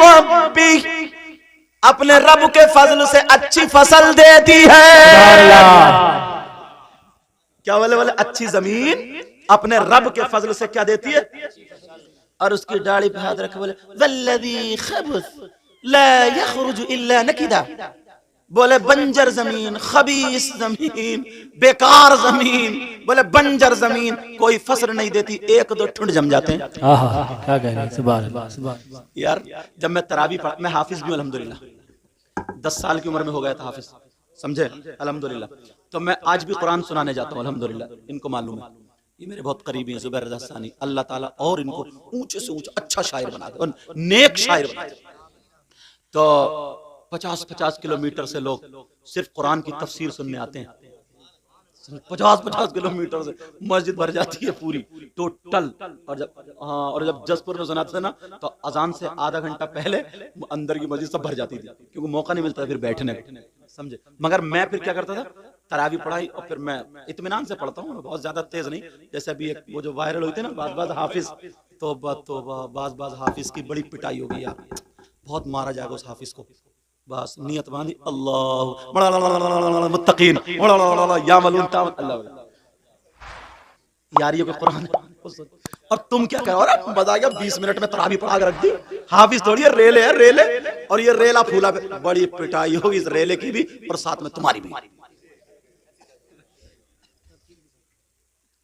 रब्बिह, अपने रब के फजल से अच्छी फसल देती है। क्या बोले? बोले अच्छी जमीन अपने रब के फजल से क्या देती है? और उसकी दाढ़ी पे हाथ रखे बोले वल्लज़ी खबुस ला यखरुजु इल्ला नकिदा, बोले बंजर जमीन, खबीस जमीन, बेकार जमीन, बोले बंजर जमीन कोई फसल नहीं देती, एक दो ठुंड जम जाते हैं। क्या कह रहे हैं? सुभान अल्लाह, सुभान अल्लाह। यार जब मैं तरावी पढ़ा, मैं हाफिज भी हूं अल्हम्दुलिल्लाह, 10 साल की उम्र में हो गया था हाफिज, समझे अल्हम्दुलिल्लाह। तो मैं आज भी कुरान सुनाने जाता हूं अल्हम्दुलिल्लाह, इनको मालूम है, ये मेरे बहुत करीबी हैं जुबैर रज़ा सानी, अल्लाह ताला और इनको ऊंचे से ऊंचा अच्छा शायर बना दे और नेक शायर बना दे। तो 50-50 किलोमीटर से लोग सिर्फ कुरान की तफसीर सुनने आते हैं, 50-50 किलोमीटर से मस्जिद भर जाती है पूरी टोटल। और जब जसपुर में सुनाते थे ना, तो अजान से आधा घंटा पहले अंदर की मस्जिद सब भर जाती थी, क्योंकि मौका नहीं मिलता फिर बैठने का, समझे। मगर मैं फिर क्या करता था, तरावी पढ़ाई और फिर मैं इत्मीनान से पढ़ता हूँ, बहुत ज्यादा तेज नहीं। जैसे अभी एक वो जो वायरल हुई थी ना, बाज हाफिज, तो बाज हाफिज की बड़ी पिटाई हो गई यार, बहुत मारा जाएगा उस हाफिज को। बस नियत बांधी, अल्लाह मुत्तकीन या मलून अल्लाह, यार ये कोई कुरान है। और तुम क्या करो? और बता गया 20 मिनट में तरावी पढ़ा के रख दी। हाफिज थोड़ी रेले है, रेले, और ये रेला फूला पे बड़ी पिटाई होगी इस रेले की भी और साथ में तुम्हारी भी।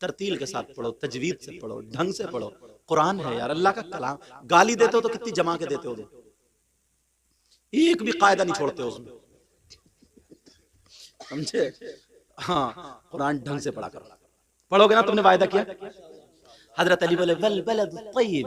तरतील के साथ पढ़ो, तजवीद से पढ़ो, ढंग से पढ़ो। कुरान है यार, अल्लाह का कलाम। गाली देते हो तो कितनी जमा के देते हो, एक भी कायदा नहीं छोड़ते हो उसमें, समझे। हाँ, कुरान ढंग से पढ़ा करो, पढ़ोगे ना, तुमने वायदा किया। हजरत अली बोले वल बलद तय्यब,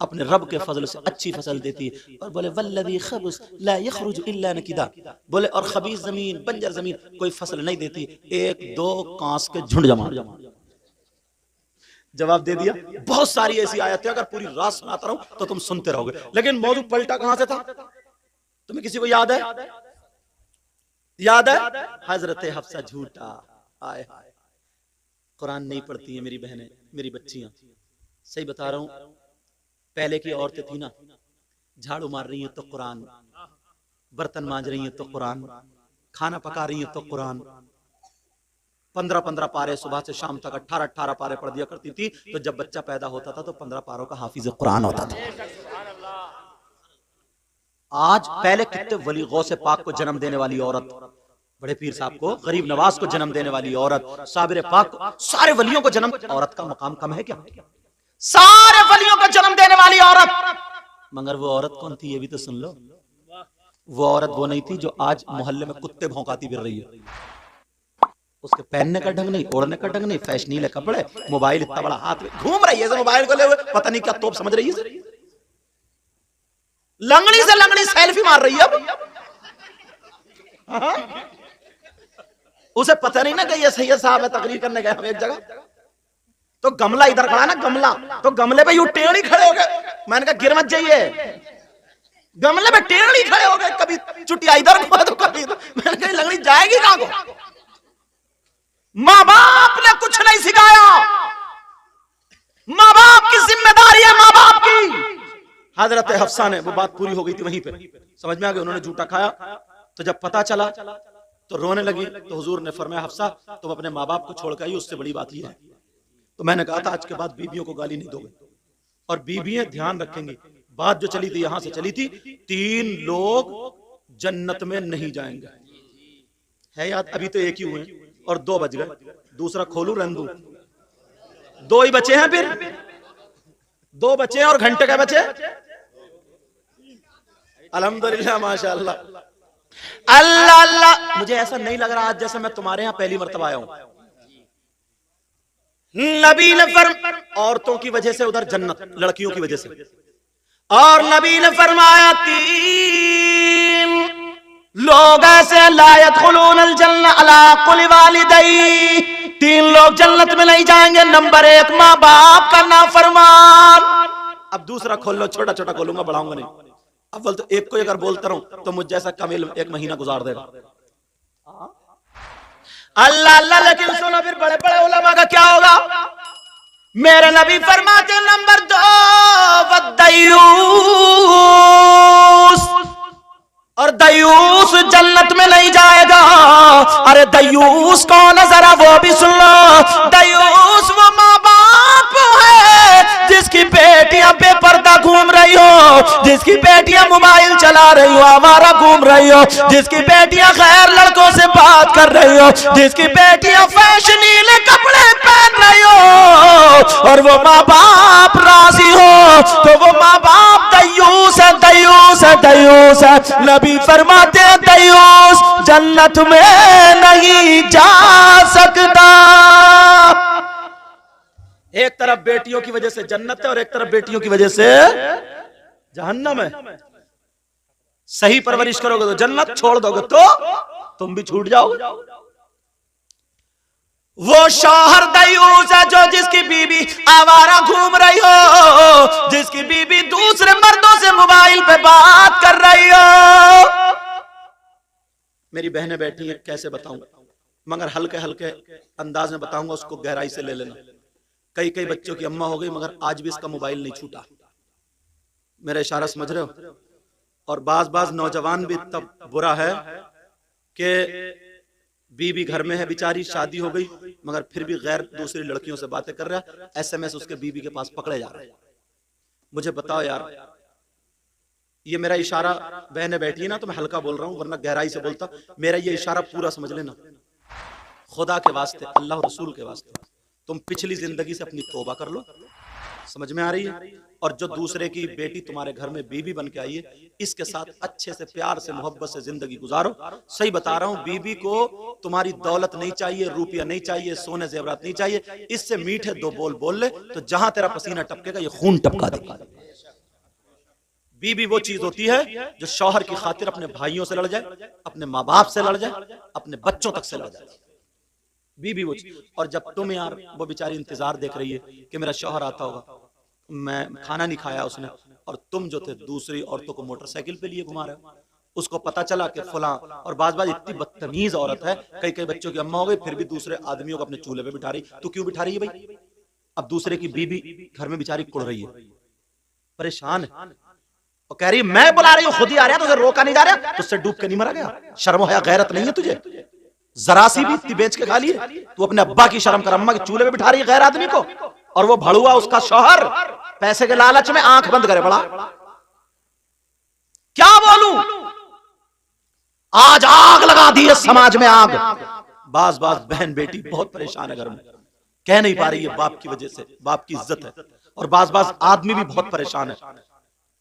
अपने रब के फजल से अच्छी फसल देती है। और बोले वल्लज़ी खबुस ला यखरुजु इल्ला नकिदा, बोले और खबीस जमीन, बंजर जमीन कोई फसल नहीं देती, एक दो कांस के झुंड जमा। जवाब दे दिया। बहुत सारी ऐसी आयतें अगर पूरी रात सुनाता रहूं तो तुम सुनते रहोगे, लेकिन मौजू पलटा कहां से था? तुम्हें किसी को याद है? याद है? हजरत हफ्सा झूठा। आए हाय, कुरान नहीं पढ़ती है मेरी बहनें, मेरी बच्चियां, सही बता रहा हूं। पहले की औरतें थी ना, झाड़ू मार रही हैं तो कुरान, बर्तन मांज रही हैं तो कुरान, खाना पका रही हैं तो कुरान, 15-15 पारे सुबह से शाम तक 18-18 पारे पढ़ दिया करती थी। तो जब बच्चा पैदा होता था तो 15 पारों का हाफिज कुरान होता था। आज पहले कितने वली गौसे पाक को जन्म देने वाली औरत, बड़े पीर साहब को, गरीब नवाज को जन्म देने वाली औरत, साबिर पाक को, सारे वलियों को जन्म, औरत का मकाम कम है क्या? सारे वलियों को जन्म देने वाली औरत। मगर वो औरत कौन थी ये भी तो सुन लो। वो औरत वो नहीं थी जो आज मोहल्ले में कुत्ते भौंकाती फिर रही है। उसके पहनने का ढंग नहीं, ओढ़ने का ढंग नहीं, फैशनीले कपड़े, मोबाइल इतना बड़ा हाथ में घूम रही है, मोबाइल को ले हुए पता नहीं क्या तोप समझ रही है, लंगड़ी से लंगड़ी सेल्फी मार रही है। अब उसे पता नहीं ना कि ये सैयद साहब है, तकरीर करने गए हम एक जगह, तो गमला इधर खड़ा ना, गमला, तो गमले पे यूं टेढ़ी खड़े हो गए। मैंने कहा गिर मत जाइए, गमले में टेढ़ी खड़े हो गए, कभी चुटिया इधर को तो कभी इधर। मैंने कहा लंगड़ी जाएगी कहां को? माँ बाप ने कुछ नहीं सिखाया। माँ बाप की जिम्मेदारी है, माँ बाप की। हजरत हफ्सा ने, वो बात पूरी हो गई थी वहीं पे, समझ में आ गया, उन्होंने जूता खाया। तो जब पता चला तो रोने लगी। तो हुजूर ने फरमाया हफ्सा तुम अपने माँ बाप को छोड़ के आई, उससे बड़ी बात यह है। तो मैंने कहा था आज के बाद बीवियों को गाली नहीं दोगे, और बीवियां ध्यान रखेंगी। बात जो चली थी यहां से चली थी, 3 लोग जन्नत में नहीं जाएंगे, है याद? अभी तो एक ही हुए और 2 बज गए, दूसरा खोलू रंदू, 2 ही बचे हैं, फिर 2 बचे हैं और घंटे का बचे। अल्हम्दुलिल्लाह माशाअल्लाह, अल्लाह अल्लाह। मुझे ऐसा नहीं लग रहा आज जैसे मैं तुम्हारे यहां पहली मर्तबा आया हूं। नबी ने औरतों की वजह से उधर जन्नत, लड़कियों की वजह से, और नबी ने फरमाया 3 लोग ऐसे ला यदखुलूनल जन्नह अला कुल्ली वालिदैहि, 3 लोग जन्नत में नहीं जाएंगे। नंबर 1 माँ बाप का नाफरमान। अब दूसरा खोल लो, छोटा छोटा खोलूंगा, बढ़ाऊंगा नहीं। अव्वल तो एक को अगर बोलता रहूं तो मुझ जैसा कमिल 1 महीना गुजार देगा। अल्लाह अल्लाह। लेकिन सुनो फिर बड़े बड़े उलमा का क्या होगा? मेरे नबी फरमाते नंबर 2 दयूस, और दयूस जन्नत में नहीं जाएगा। अरे दयूस कौन है जरा वो भी सुन लो। दयूस वो माँ बाप है जिसकी बेटियां बेपर्दा घूम रही हो, जिसकी बेटियां मोबाइल चला रही हो, आवारा घूम रही हो, जिसकी बेटियां गैर लड़कों से बात कर रही हो, जिसकी बेटियां फैशनीले कपड़े पहन रही हो, और वो माँ बाप राजी हो, तो वो माँ बाप दयूस है, दयूस है, दयूस है। नबी फरमाते हैं दयूस जन्नत में नहीं जा सकता। एक तरफ बेटियों की वजह से जन्नत है और एक तरफ बेटियों की वजह से जहन्नम है। सही परवरिश करोगे तो जन्नत, छोड़ दोगे तो तुम भी छूट जाओगे। वो शौहर दयूस है जो जिसकी बीवी आवारा घूम रही हो, जिसकी बीवी दूसरे मर्दों से मोबाइल पे बात कर रही हो। मेरी बहनें बैठी हैं, कैसे बताऊं, मगर हल्के हल्के अंदाज में बताऊंगा, उसको गहराई से ले लेना। कई कई बच्चों की अम्मा हो गई मगर आज भी इसका मोबाइल नहीं छूटा। मेरा इशारा समझ रहे हो? और बाज नौजवान भी तब बुरा है कि बीवी घर में है बेचारी, शादी हो गई मगर फिर भी गैर दूसरी लड़कियों से बातें कर रहा है, SMS उसके बीवी के पास पकड़े जा रहे हैं। मुझे बताओ यार, ये मेरा इशारा, बहनें बैठी है ना तो मैं हल्का बोल रहा हूं वरना गहराई से बोलता, मेरा ये इशारा पूरा समझ लेना। खुदा के वास्ते, अल्लाह रसूल के वास्ते, तुम पिछली जिंदगी से अपनी तौबा कर लो, समझ में आ रही है? और जो दूसरे की बेटी तुम्हारे घर में बीवी बन के आई है, इसके साथ अच्छे से प्यार से मोहब्बत से जिंदगी गुजारो। सही बता रहा हूं, बीवी को तुम्हारी दौलत नहीं चाहिए, रुपया नहीं चाहिए, सोने जेवरात नहीं चाहिए, इससे मीठे 2 बोल बोल ले तो जहां तेरा पसीना टपकेगा ये खून टपका देगा। बीवी वो चीज होती है जो शौहर की खातिर अपने भाइयों से लड़ जाए, अपने माँ बाप से लड़ जाए, अपने बच्चों तक से लड़ जाए। बीवी वो चीज। और जब तुम यार, वो बेचारी इंतजार देख रही है कि मेरा शौहर आता होगा, मैं खाना नहीं खाया उसने, और तुम जो थे दूसरी औरतों को मोटरसाइकिल पे लिए घुमा रहे हो। उसको पता चला कि फलां, और बाज इतनी बदतमीज औरत है, कई कई बच्चों की अम्मा हो गई फिर भी दूसरे आदमियों को अपने चूल्हे पे बिठा रही। तू क्यों बिठा रही है भाई? अब दूसरे की बीवी घर में बेचारी कुड़ रही है, परेशान है, और कह रही है मैं बुला रही हूँ, खुद ही आ रहा है, तुझे रोका नहीं जा रहा, तुझसे डूब के नहीं मरा गया? शर्म हया गैरत नहीं है तुझे? जरा सी भी इतनी बेच के खा ली है? तू अपने अब्बा की शर्म कर, अम्मा के चूल्हे पे बिठा रही है गैर आदमी को, और वो भड़ुआ उसका शौहर पैसे के लालच में आंख बंद करे बड़ा। क्या बोलूं, आज आग लगा दी है समाज में, आग। बाज बहन बेटी बहुत परेशान है घर में, कह नहीं पा रही है बाप की वजह से, बाप की इज्जत है, और बाज आदमी भी बहुत परेशान है।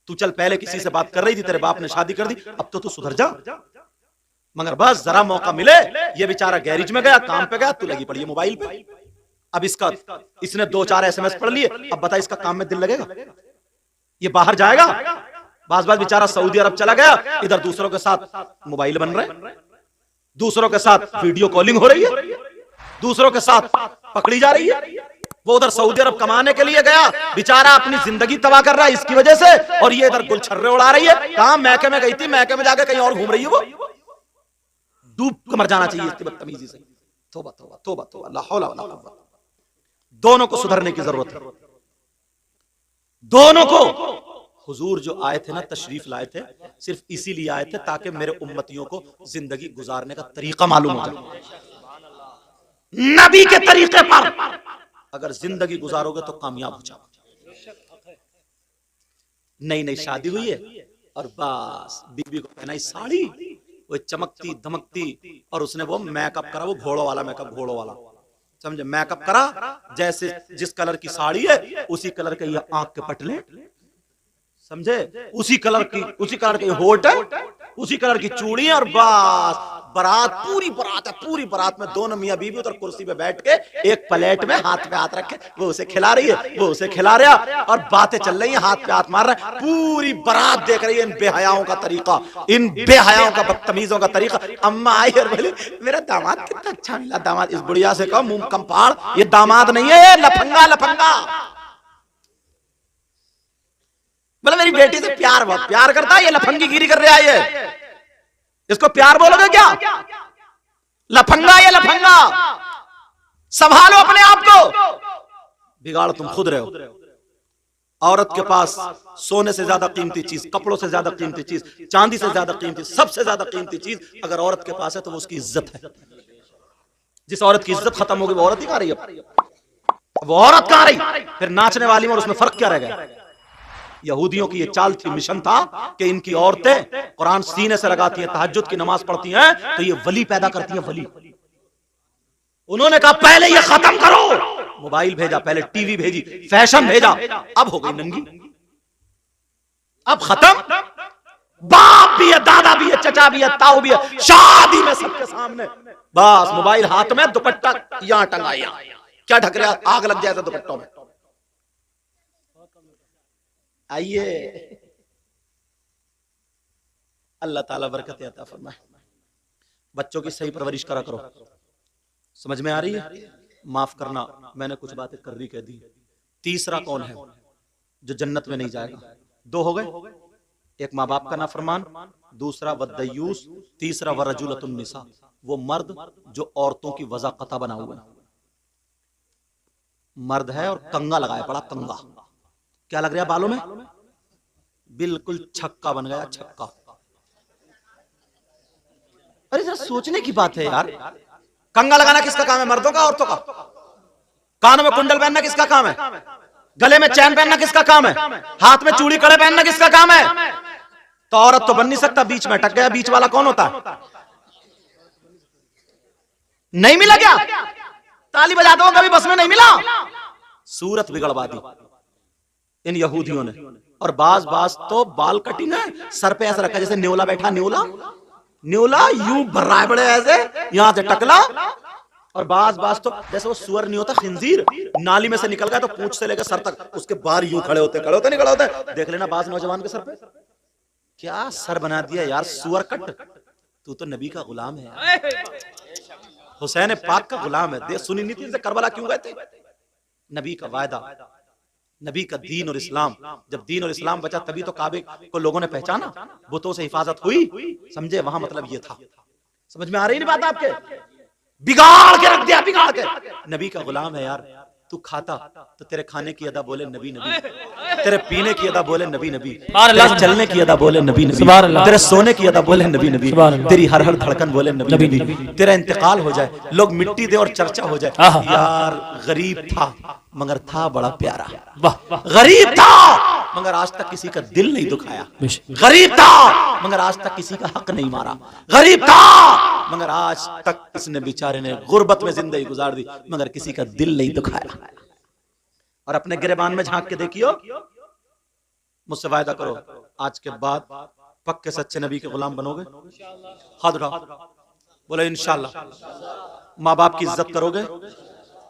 तू चल पहले किसी से बात कर रही थी, तेरे बाप ने शादी कर दी, अब तो तू सुधर जा, मगर बस जरा मौका मिले। ये बेचारा गैरेज में गया, काम पे गया, तू लगी पड़ी है मोबाइल पे। अब इसने 2-4 SMS पढ़ लिए, अब बता इसका काम में दिल लगेगा? ये बाहर जाएगा? बाज बेचारा सऊदी अरब चला गया, इधर दूसरों के साथ मोबाइल बन रहे, दूसरों के साथ वीडियो कॉलिंग हो रही है, दूसरों के साथ पकड़ी जा रही है। वो उधर सऊदी अरब कमाने के लिए गया, बेचारा अपनी जिंदगी तबाह कर रहा है इसकी वजह से, और ये इधर गुलछर्रे उड़ा रही है। कहां मैके में गई थी, मैके में जाकर कहीं और घूम रही है। वो डूब कर मर जाना चाहिए इसकी बदतमीजी से। तौबा तौबा तौबा तौबा, ला हौला वला कुव्वत। दोनों को सुधरने की जरूरत है, दोनों को। हुजूर जो आए थे ना, तशरीफ लाए थे, सिर्फ इसीलिए आए थे ताकि मेरे उम्मतियों को जिंदगी गुजारने का तरीका मालूम हो जाए। नबी के तरीके पर अगर जिंदगी गुजारोगे तो कामयाब हो जाओगे। नई नई शादी हुई है और बस बीबी को पहनाई साड़ी, वो चमकती धमकती, और उसने वो मेकअप करा, वो घोड़ों वाला मेकअप, घोड़ों वाला, समझे, मेकअप करा जैसे जिस कलर की साड़ी है उसी कलर के ये आंख के पटले, समझे, उसी कलर के होठ है, उसी कलर की चूड़ी है, और बस बारात, पूरी बारात है, पूरी बारात में दोनों मियां बीवी उधर कुर्सी पे बैठ के एक प्लेट में हाथ पे हाथ रखे, वो उसे खिला रही है, वो उसे खिला रहा, और बातें चल रही है, हाथ पे हाथ मार रहा है। पूरी बारात देख रही है इन बेहयाओं का तरीका, इन बेहयाओं का, बदतमीजों का तरीका। अम्मा आई और बोली मेरा दामाद कितना अच्छा मिला। दामाद, इस बुढ़िया से कहो मुंह कम फाड़, ये दामाद नहीं है, ये लफंगा लफंगा। बोले मेरी बेटी से बहुत प्यार करता है, ये लफंगी गिरी कर रहा है, ये इसको प्यार बोलोगे क्या? लफंगा, ये लफंगा। संभालो अपने आप को, बिगाड़ तुम खुद रहे हो। औरत के पास सोने से ज्यादा कीमती चीज, कपड़ों से ज्यादा कीमती चीज, चांदी से ज्यादा कीमती, सबसे ज्यादा कीमती चीज अगर औरत के पास है तो वो उसकी इज्जत है। जिस औरत की इज्जत खत्म होगी वो औरत ही कहां रही है? वो औरत कहां रही? फिर नाचने वाली में और उसमें फर्क क्या रह गया? यहूदियों की ये चाल थी, मिशन था कि इनकी औरतें कुरान सीने से लगाती हैं, तहज्जुद की नमाज पढ़ती हैं, तो ये वली पैदा करती हैं, वली। उन्होंने कहा पहले ये खत्म करो। मोबाइल भेजा, पहले टीवी भेजी, फैशन भेजा, अब हो गई नंगी, अब खत्म। बाप भी है, दादा भी है, चचा भी है, ताऊ भी है, शादी में सबके सामने, बस मोबाइल हाथ में, दुपट्टा यहां टंगा, यहां क्या ढक रहा, आग लग जाए तो दुपट्टों में। आइए, अल्लाह ताला बरकत अता फरमाए। बच्चों की सही परवरिश करा करो। समझ में आ रही है? माफ करना, मैंने कुछ बातें कर्री कह दी। तीसरा कौन है जो जन्नत में नहीं जाएगा? दो हो गए, एक माँ बाप का नाफरमान, दूसरा वद्दयूस, तीसरा वरजुलतुन निसा, वो मर्द जो औरतों की वज़ाक़ता बना हुआ है। मर्द है और कंगा लगाया पड़ा, कंगा। क्या लग रहा है बालों में? बिल्कुल छक्का बन गया, छक्का। अरे जरा सोचने की बात है यार, कंगा लगाना किसका काम है? मर्दों का, औरतों का? कानों में कुंडल पहनना किसका काम है? गले में चैन पहनना किसका काम है? हाथ में चूड़ी कड़े पहनना किसका काम है? तो औरत तो बन नहीं सकता, बीच में अटक गया। बीच वाला कौन होता है? नहीं मिला क्या? ताली बजाते हो कभी बस में नहीं मिला? सूरत बिगड़वा दी इन यहूदियों ने। और बाज तो बाल कटिंग है, सर पे ऐसा रखा जैसे न्योला बैठा, न्योला यूं भर रहा है बड़े ऐसे, यहां से टकला। और बाज तो जैसे वो सुअर नहीं होता, खिंजीर, नाली में से निकल गया तो पूंछ से लेकर सर तक उसके बाल यूं खड़े होते नहीं खड़े होते। देख लेना बाज नौजवान के सर पे क्या सर बना दिया यार, सुअर कट। तू तो नबी का गुलाम है यार, हुसैन पाक का गुलाम है। देख, सुनी नहीं थी इनसे करबला क्यों गए थे? नबी का वायदा, नबी का दीन और इस्लाम। जब दीन और इस्लाम बचा तभी तो काबे को लोगों ने पहचाना, बुतों से हिफाजत हुई, समझे? वहां मतलब ये था। समझ में आ रही नहीं बात आपके? बिगाड़ के रख दिया, बिगाड़ के। नबी का गुलाम है यार। तू खाता तो तेरे खाने की अदा बोले नबी नबी, तेरे पीने की अदा बोले नबी नबी, तेरे चलने की अदा बोले नबी नबी, तेरे सोने की अदा बोले नबी नबी, तेरी हर हर धड़कन बोले नबी नबी, तेरा इंतकाल हो जाए, लोग मिट्टी दे और चर्चा हो जाए, यार गरीब था मगर था बड़ा प्यारा। गरीब था मगर आज तक किसी का दिल नहीं दुखाया, गरीब था मगर आज तक किसी का हक नहीं मारा, गरीब था मगर आज तक इसने बेचारे ने गुर्बत में जिंदगी गुजार दी मगर किसी का दिल नहीं दुखाया। और अपने गिरेबान में झांक के देखियो, मुझसे वायदा करो आज के बाद पक्के सच्चे नबी के गुलाम बनोगे। हाथ उठाओ, बोले इंशाल्लाह। माँ बाप की इज्जत करोगे,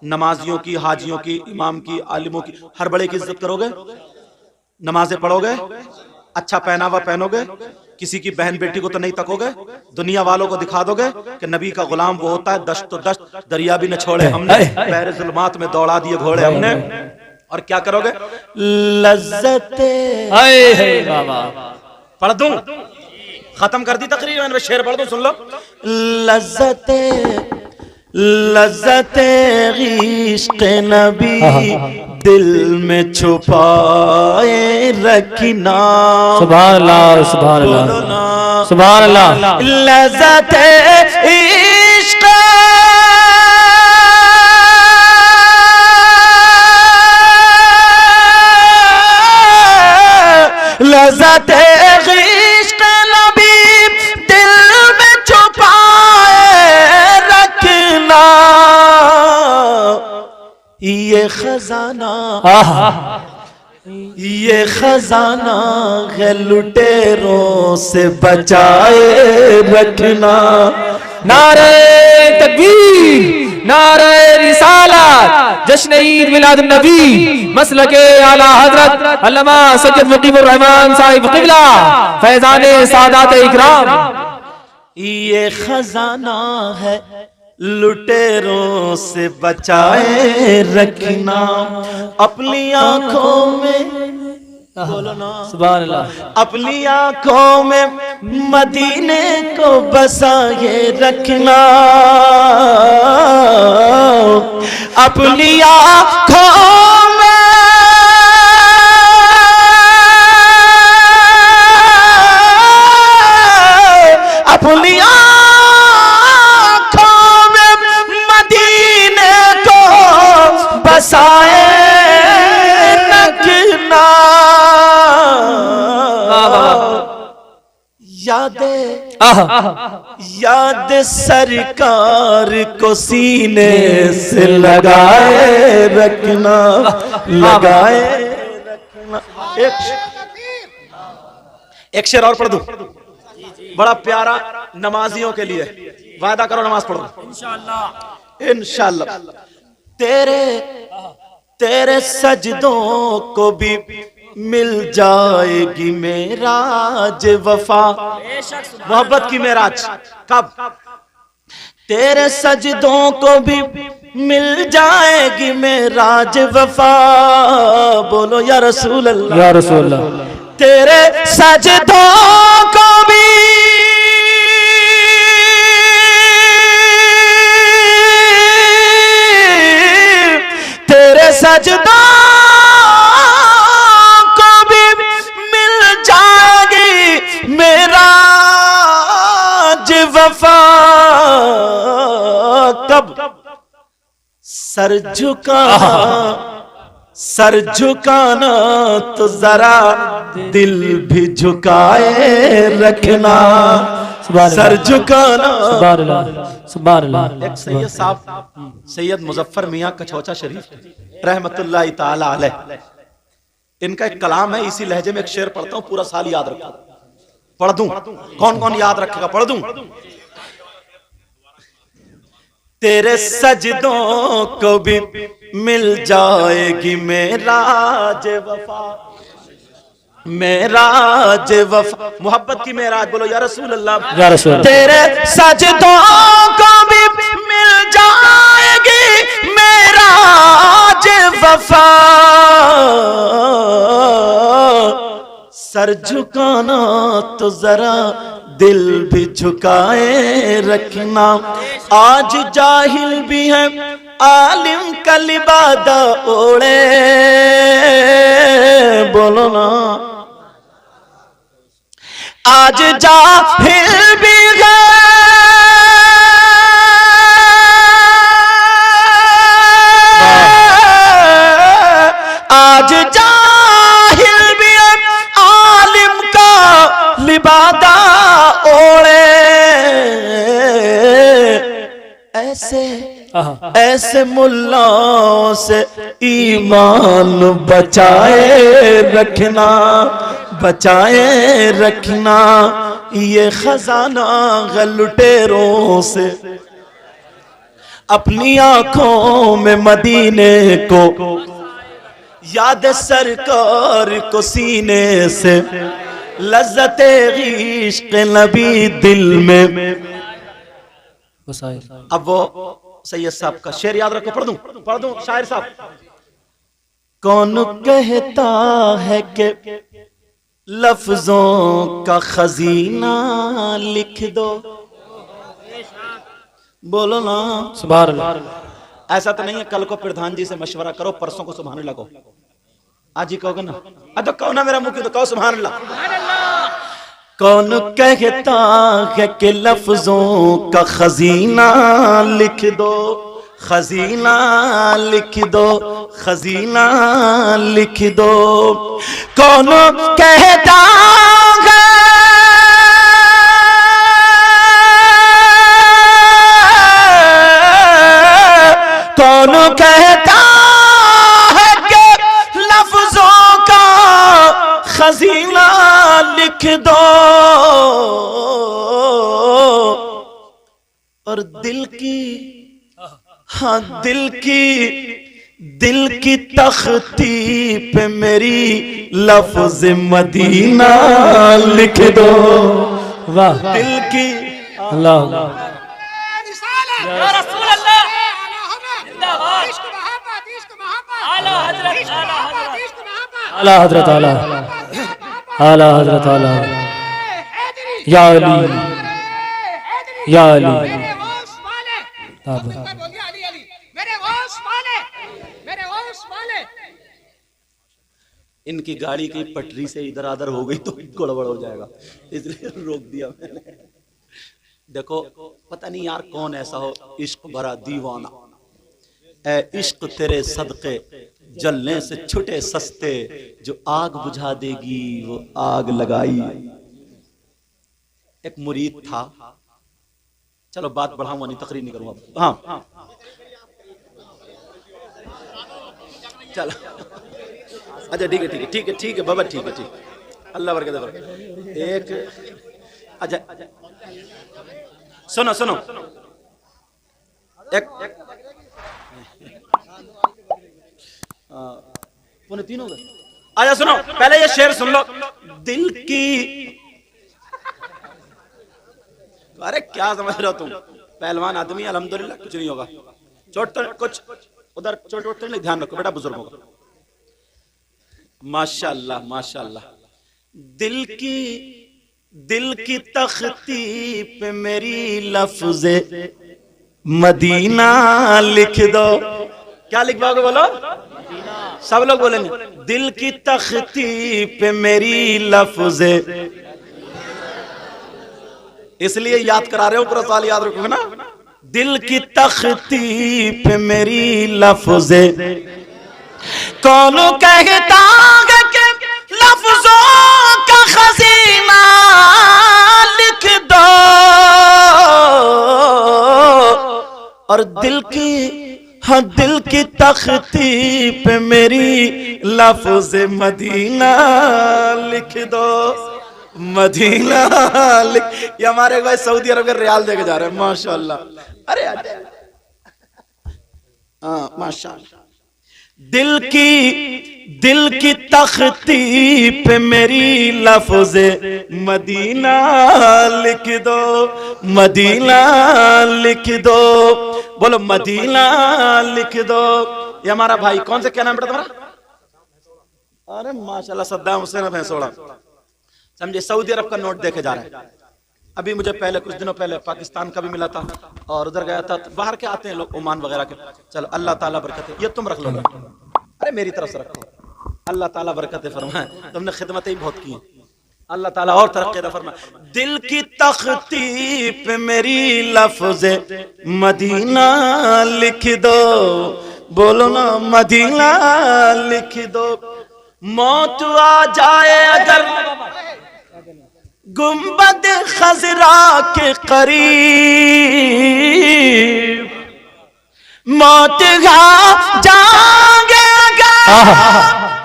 नमाजियों की, हाजियों की, इमाम की, आलिमों की, हर बड़े की इज्जत करोगे, नमाजें पढ़ोगे, अच्छा पहनावा पहनोगे, किसी की बहन बेटी को तो नहीं तकोगे, दुनिया वालों को दिखा दोगे कि नबी का गुलाम वो होता है। दश्त तो दश्त, दरिया भी न छोड़े हमने, पैर जुल्मात में दौड़ा दिए घोड़े हमने। और क्या करोगे? लज्जते पढ़ दूं, खत्म कर दी तकरीर मैंने, शेर पढ़ दूं, सुन लो। लज्जते लज्जते इश्क़ नबी दिल में छुपाए रखना। सुभान अल्लाह, सुभान अल्लाह, सुभान अल्लाह। लज्जते इश्क़ लज़्ज़ते इश्क़ नबी दिल में छुपाए रखना। ये खजाना है लुटेरों से बचाए रखना। नारे तकबीर, नारे रिसालत, जश्न ईद मिलादुन नबी, मसलके आला हजरत अल्लामा सैयद मुकीमुर रहमान साहिब क़िबला, फैज़ाने सादात इकराम। ये खजाना है लुटेरों से बचाए रखना। अपनी आंखों में, बोलो ना, सुभान अल्लाह, अपनी आंखों में मदीने को बसाए रखना। अपनी आंखों में अपनी आंखों में मदीने को बसाए रखना। याद सरकार को सीने से लगाए रखना, लगाए रखना। एक शेर और पढ़ दूं, बड़ा प्यारा नमाजियों के लिए। वादा करो नमाज पढ़ो इंशाअल्लाह, इंशाअल्लाह। तेरे सजदों को भी मिल जाएगी मेराज वफा। मोहब्बत की मेराज कब? तेरे सजदों को भी मिल जाएगी मेराज वफा। बोलो या रसूल अल्लाह, या रसूल अल्लाह। तेरे सजदों को भी तेरे सजदों को भी मिल जाएगी मेराज वफा। कब? सर झुकाना तो जरा दिल भी झुकाए रखना। सर झुकाना। सुभान अल्लाह। एक सैयद साहब, सैयद मुजफ्फर मियाँ कछौचा शरीफ रहमतुल्लाह ताला अलैह, इनका एक कलाम है, इसी लहजे में एक शेर पढ़ता हूँ, पूरा साल याद रखो। पढ़ दूं? कौन कौन याद रखेगा? पढ़ दूं? तेरे सजदों को भी मिल जाएगी मेराज वफा, मेराज वफा। मोहब्बत की मेराज, बोलो या रसूल अल्लाह, या रसूल। तेरे सजदों को भी मिल जाएगी मेराज वफा। सर झुकाना तो जरा दिल भी झुकाए रखना। आज जाहिल भी है आलिम का लिबादा ओढ़े। बोलो ना, आज जाहिल भी है आज जाहिल भी है आलिम का लिबादा ओढ़े। ऐसे मुल्लाओं से ईमान बचाए रखना, बचाए रखना। ये खजाना है लुटेरों से, अपनी आंखों में मदीने को, याद सरकार को सीने से लज्जते इश्क नबी दिल में। अब वो सैयद साहब का शेर याद रखो, पढ़ दूं शायर साहब। कौन कहता है कि लफ्जों का खजीना लिख दो, बोलो ना सुभान अल्लाह। ऐसा तो नहीं है कल को प्रधान जी से मशवरा करो, परसों को सुभान अल्लाह को। आज ही कहोगे ना, तो कहो ना मेरा मुंह क्यों, तो कहो सुभान अल्लाह। कौन कहता है कि लफ्जों का खजीना लिख दो, खजीना लिख दो, खजीना लिख दो। कौन कहता है कौन कहता है कि लफ्जों का खजीना लिख दो, और दिल की, हाँ दिल की तख्ती पे मेरी लफ्ज मदीना लिख दो। वाह दिल की अल्लाह। या रसूल अल्लाह, जिंदाबाद। इश्क मोहब्बत, इश्क मोहब्बत, आला हजरत, आला हजरत, इश्क मोहब्बत, आला हजरत, आला आला हजरत, आला या अली, या अली। मेरे गौस वाले, बोलिए अली अली, मेरे गौस वाले, मेरे गौस वाले। इनकी गाड़ी की पटरी से इधर आधर हो गई तो गड़बड़ हो जाएगा, इसलिए रोक दिया मैंने। देखो पता नहीं यार कौन ऐसा हो इश्क भरा दीवाना, ए इश्क तेरे सदके जलने से छुटे सस्ते, जो आग बुझा देगी वो आग लगाई। एक मुरीद था, चलो बात बढ़ाऊंगा नहीं, तकरीर नहीं करूंगा। हाँ चलो अच्छा ठीक है ठीक है ठीक है ठीक है बाबा ठीक है ठीक, अल्लाह बरकत दे। एक अच्छा सुनो सुनो, एक पुणे तीन हो गए। आजा सुनो, पहले ये शेर सुन लो। दिल की, अरे क्या समझ रहे हो तुम, पहलवान आदमी अल्हम्दुलिल्लाह कुछ नहीं होगा। चोट तो कुछ उधर चोट वोट तो नहीं, ध्यान रखो बेटा बुजुर्गों का। माशाअल्लाह माशाअल्लाह। दिल की तख्ती पे मेरी लफ्ज़े मदीना लिख दो। क्या लिखवाओगे बोलो, सब लोग बोलेंगे। दिल की तख्ती पे मेरी लफ्ज़े, इसलिए याद करा रहे हो, पूरा साल याद रखोगे ना। दिल की तख्ती पे मेरी लफ्ज़े, कौन कहता है कि लफ्जों का खजीना लिख दो, और दिल की, हाँ दिल की तख्ती पे मेरी लफ्ज मदीना लिख दो, मदीना लिख। ये हमारे भाई सऊदी अरब के रियाल देके जा रहे हैं, माशाअल्लाह। अरे हाँ माशाअल्लाह। दिल की तख्ती पे मेरी लफ्ज मदीना लिख दो, मदीना लिख दो, बोलो मदीना लिख दो। ये हमारा भाई कौन से, क्या नाम बेटा तुम्हारा? अरे माशाल्लाह सद्दाम हुसैन भैंसोड़ा, समझे, सऊदी अरब का नोट देखे जा रहे हैं। अभी मुझे पहले कुछ दिनों पहले पाकिस्तान का भी मिला था, और उधर गया था। बाहर के आते हैं लोग, ओमान वगैरह के। चलो अल्लाह ताला बरकत, ये तुम रख लो, अरे मेरी तरफ से रखो, अल्लाह ताला बरकत फरमाए, तुमने खिदमतें ही बहुत की हैं, अल्लाह ताला और तरक्की फरमाए। दिल की तख्ती पे मेरी लफ्ज़ मदीना लिख दो, बोलो ना मदीना लिख दो। मौत आ जाए अगर गुंबद खजरा के करीब, मौत आ जाएंगे अगर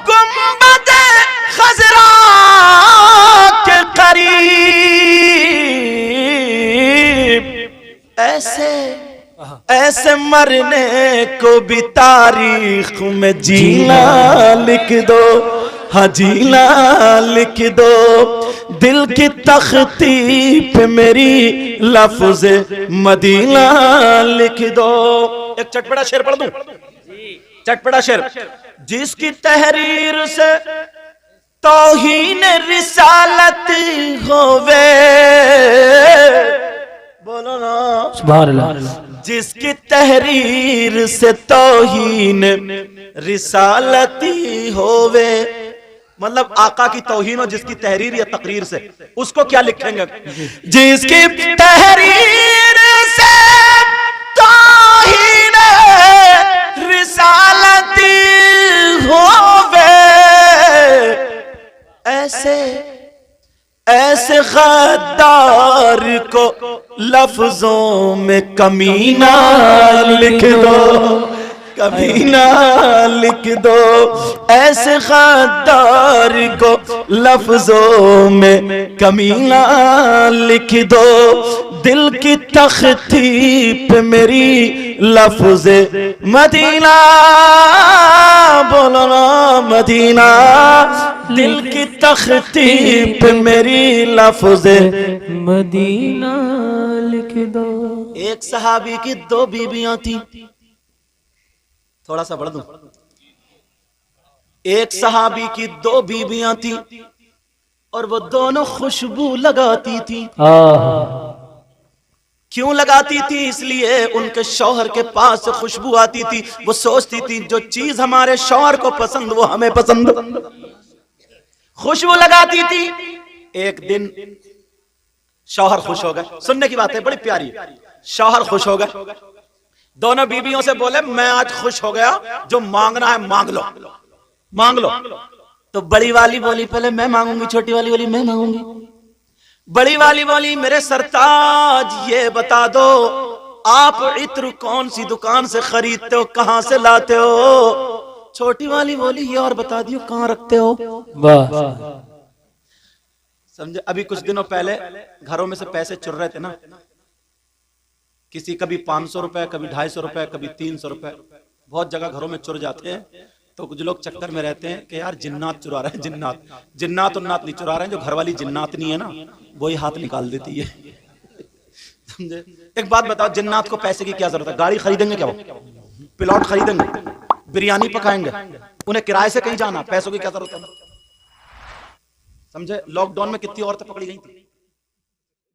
गुंबद खजरा के करीब, ऐसे मरने को भी तारीख में जीना लिख दो, हाँ जीना लिख दो। दिल की तख्ती पे मेरी लफ्ज मदीना लिख दो। एक चटपटा शेर पढ़ दूं, चटपटा शेर। जिसकी तहरीर से तौहीन रिसालत होवे, बोलो ना सुभान अल्लाह। जिसकी तहरीर से तौहीन रिसालती होवे, मतलब आका की तौहीन हो जिसकी तहरीर या तकरीर से, उसको क्या लिखेंगे? जिसकी तहरीर से तौहीन रिसालती होवे, ऐसे ऐसे गद्दार को लफ्जों में कमीना लिख दो, कमीना लिख दो। ऐसे गद्दार को लफ्जों में कमीना लिख दो। दिल की तख्ती पे मेरी लफ्ज मदीना, बोलो ना मदीना। दिल की तख्ती पे मेरी लफ्ज मदीना लिख दो। एक सहाबी की 2 बीबियां थी, थोड़ा सा बढ़ दूं। एक सहाबी की 2 बीबियां थी और वो दोनों खुशबू लगाती थी। क्यों लगाती थी? इसलिए उनके शौहर के पास से खुशबू आती थी। वो सोचती थी जो चीज हमारे शौहर को पसंद वो हमें पसंद, खुशबू लगाती थी। एक दिन शौहर खुश हो गए। सुनने की बात है, बड़ी प्यारी। शौहर खुश हो गए, दोनों बीबियों से बोले मैं आज खुश हो गया, जो मांगना है मांग लो, मांग लो। तो बड़ी वाली बोली पहले मैं मांगूंगी, छोटी वाली बोली मैं मांगूंगी। बड़ी वाली बोली मेरे सरताज ये बता दो आप इत्र कौन सी दुकान से खरीदते हो, कहां से लाते हो? छोटी वाली बोली ये और बता दियो कहां रखते हो। वाह, समझे? अभी कुछ दिनों पहले घरों में से पैसे चुर रहे थे ना, किसी कभी 500 रुपए, कभी 250 रुपए, कभी 300 रुपए, बहुत जगह घरों में चुर जाते हैं। तो कुछ लोग चक्कर में रहते हैं कि यार जिन्नात चुरा रहे हैं, जिन्नात। जिन्नात उन्नात नहीं चुरा रहे हैं, जो घर वाली जिन्नात नहीं है ना वही हाथ निकाल देती है। समझे? एक बात बताओ, जिन्नात को पैसे की क्या जरूरत है? गाड़ी खरीदेंगे क्या? वो प्लॉट खरीदेंगे, बिरयानी पकाएंगे, उन्हें किराए से कहीं जाना, पैसों की क्या जरूरत है? समझे? लॉकडाउन में कितनी औरतें पकड़ी गई थी।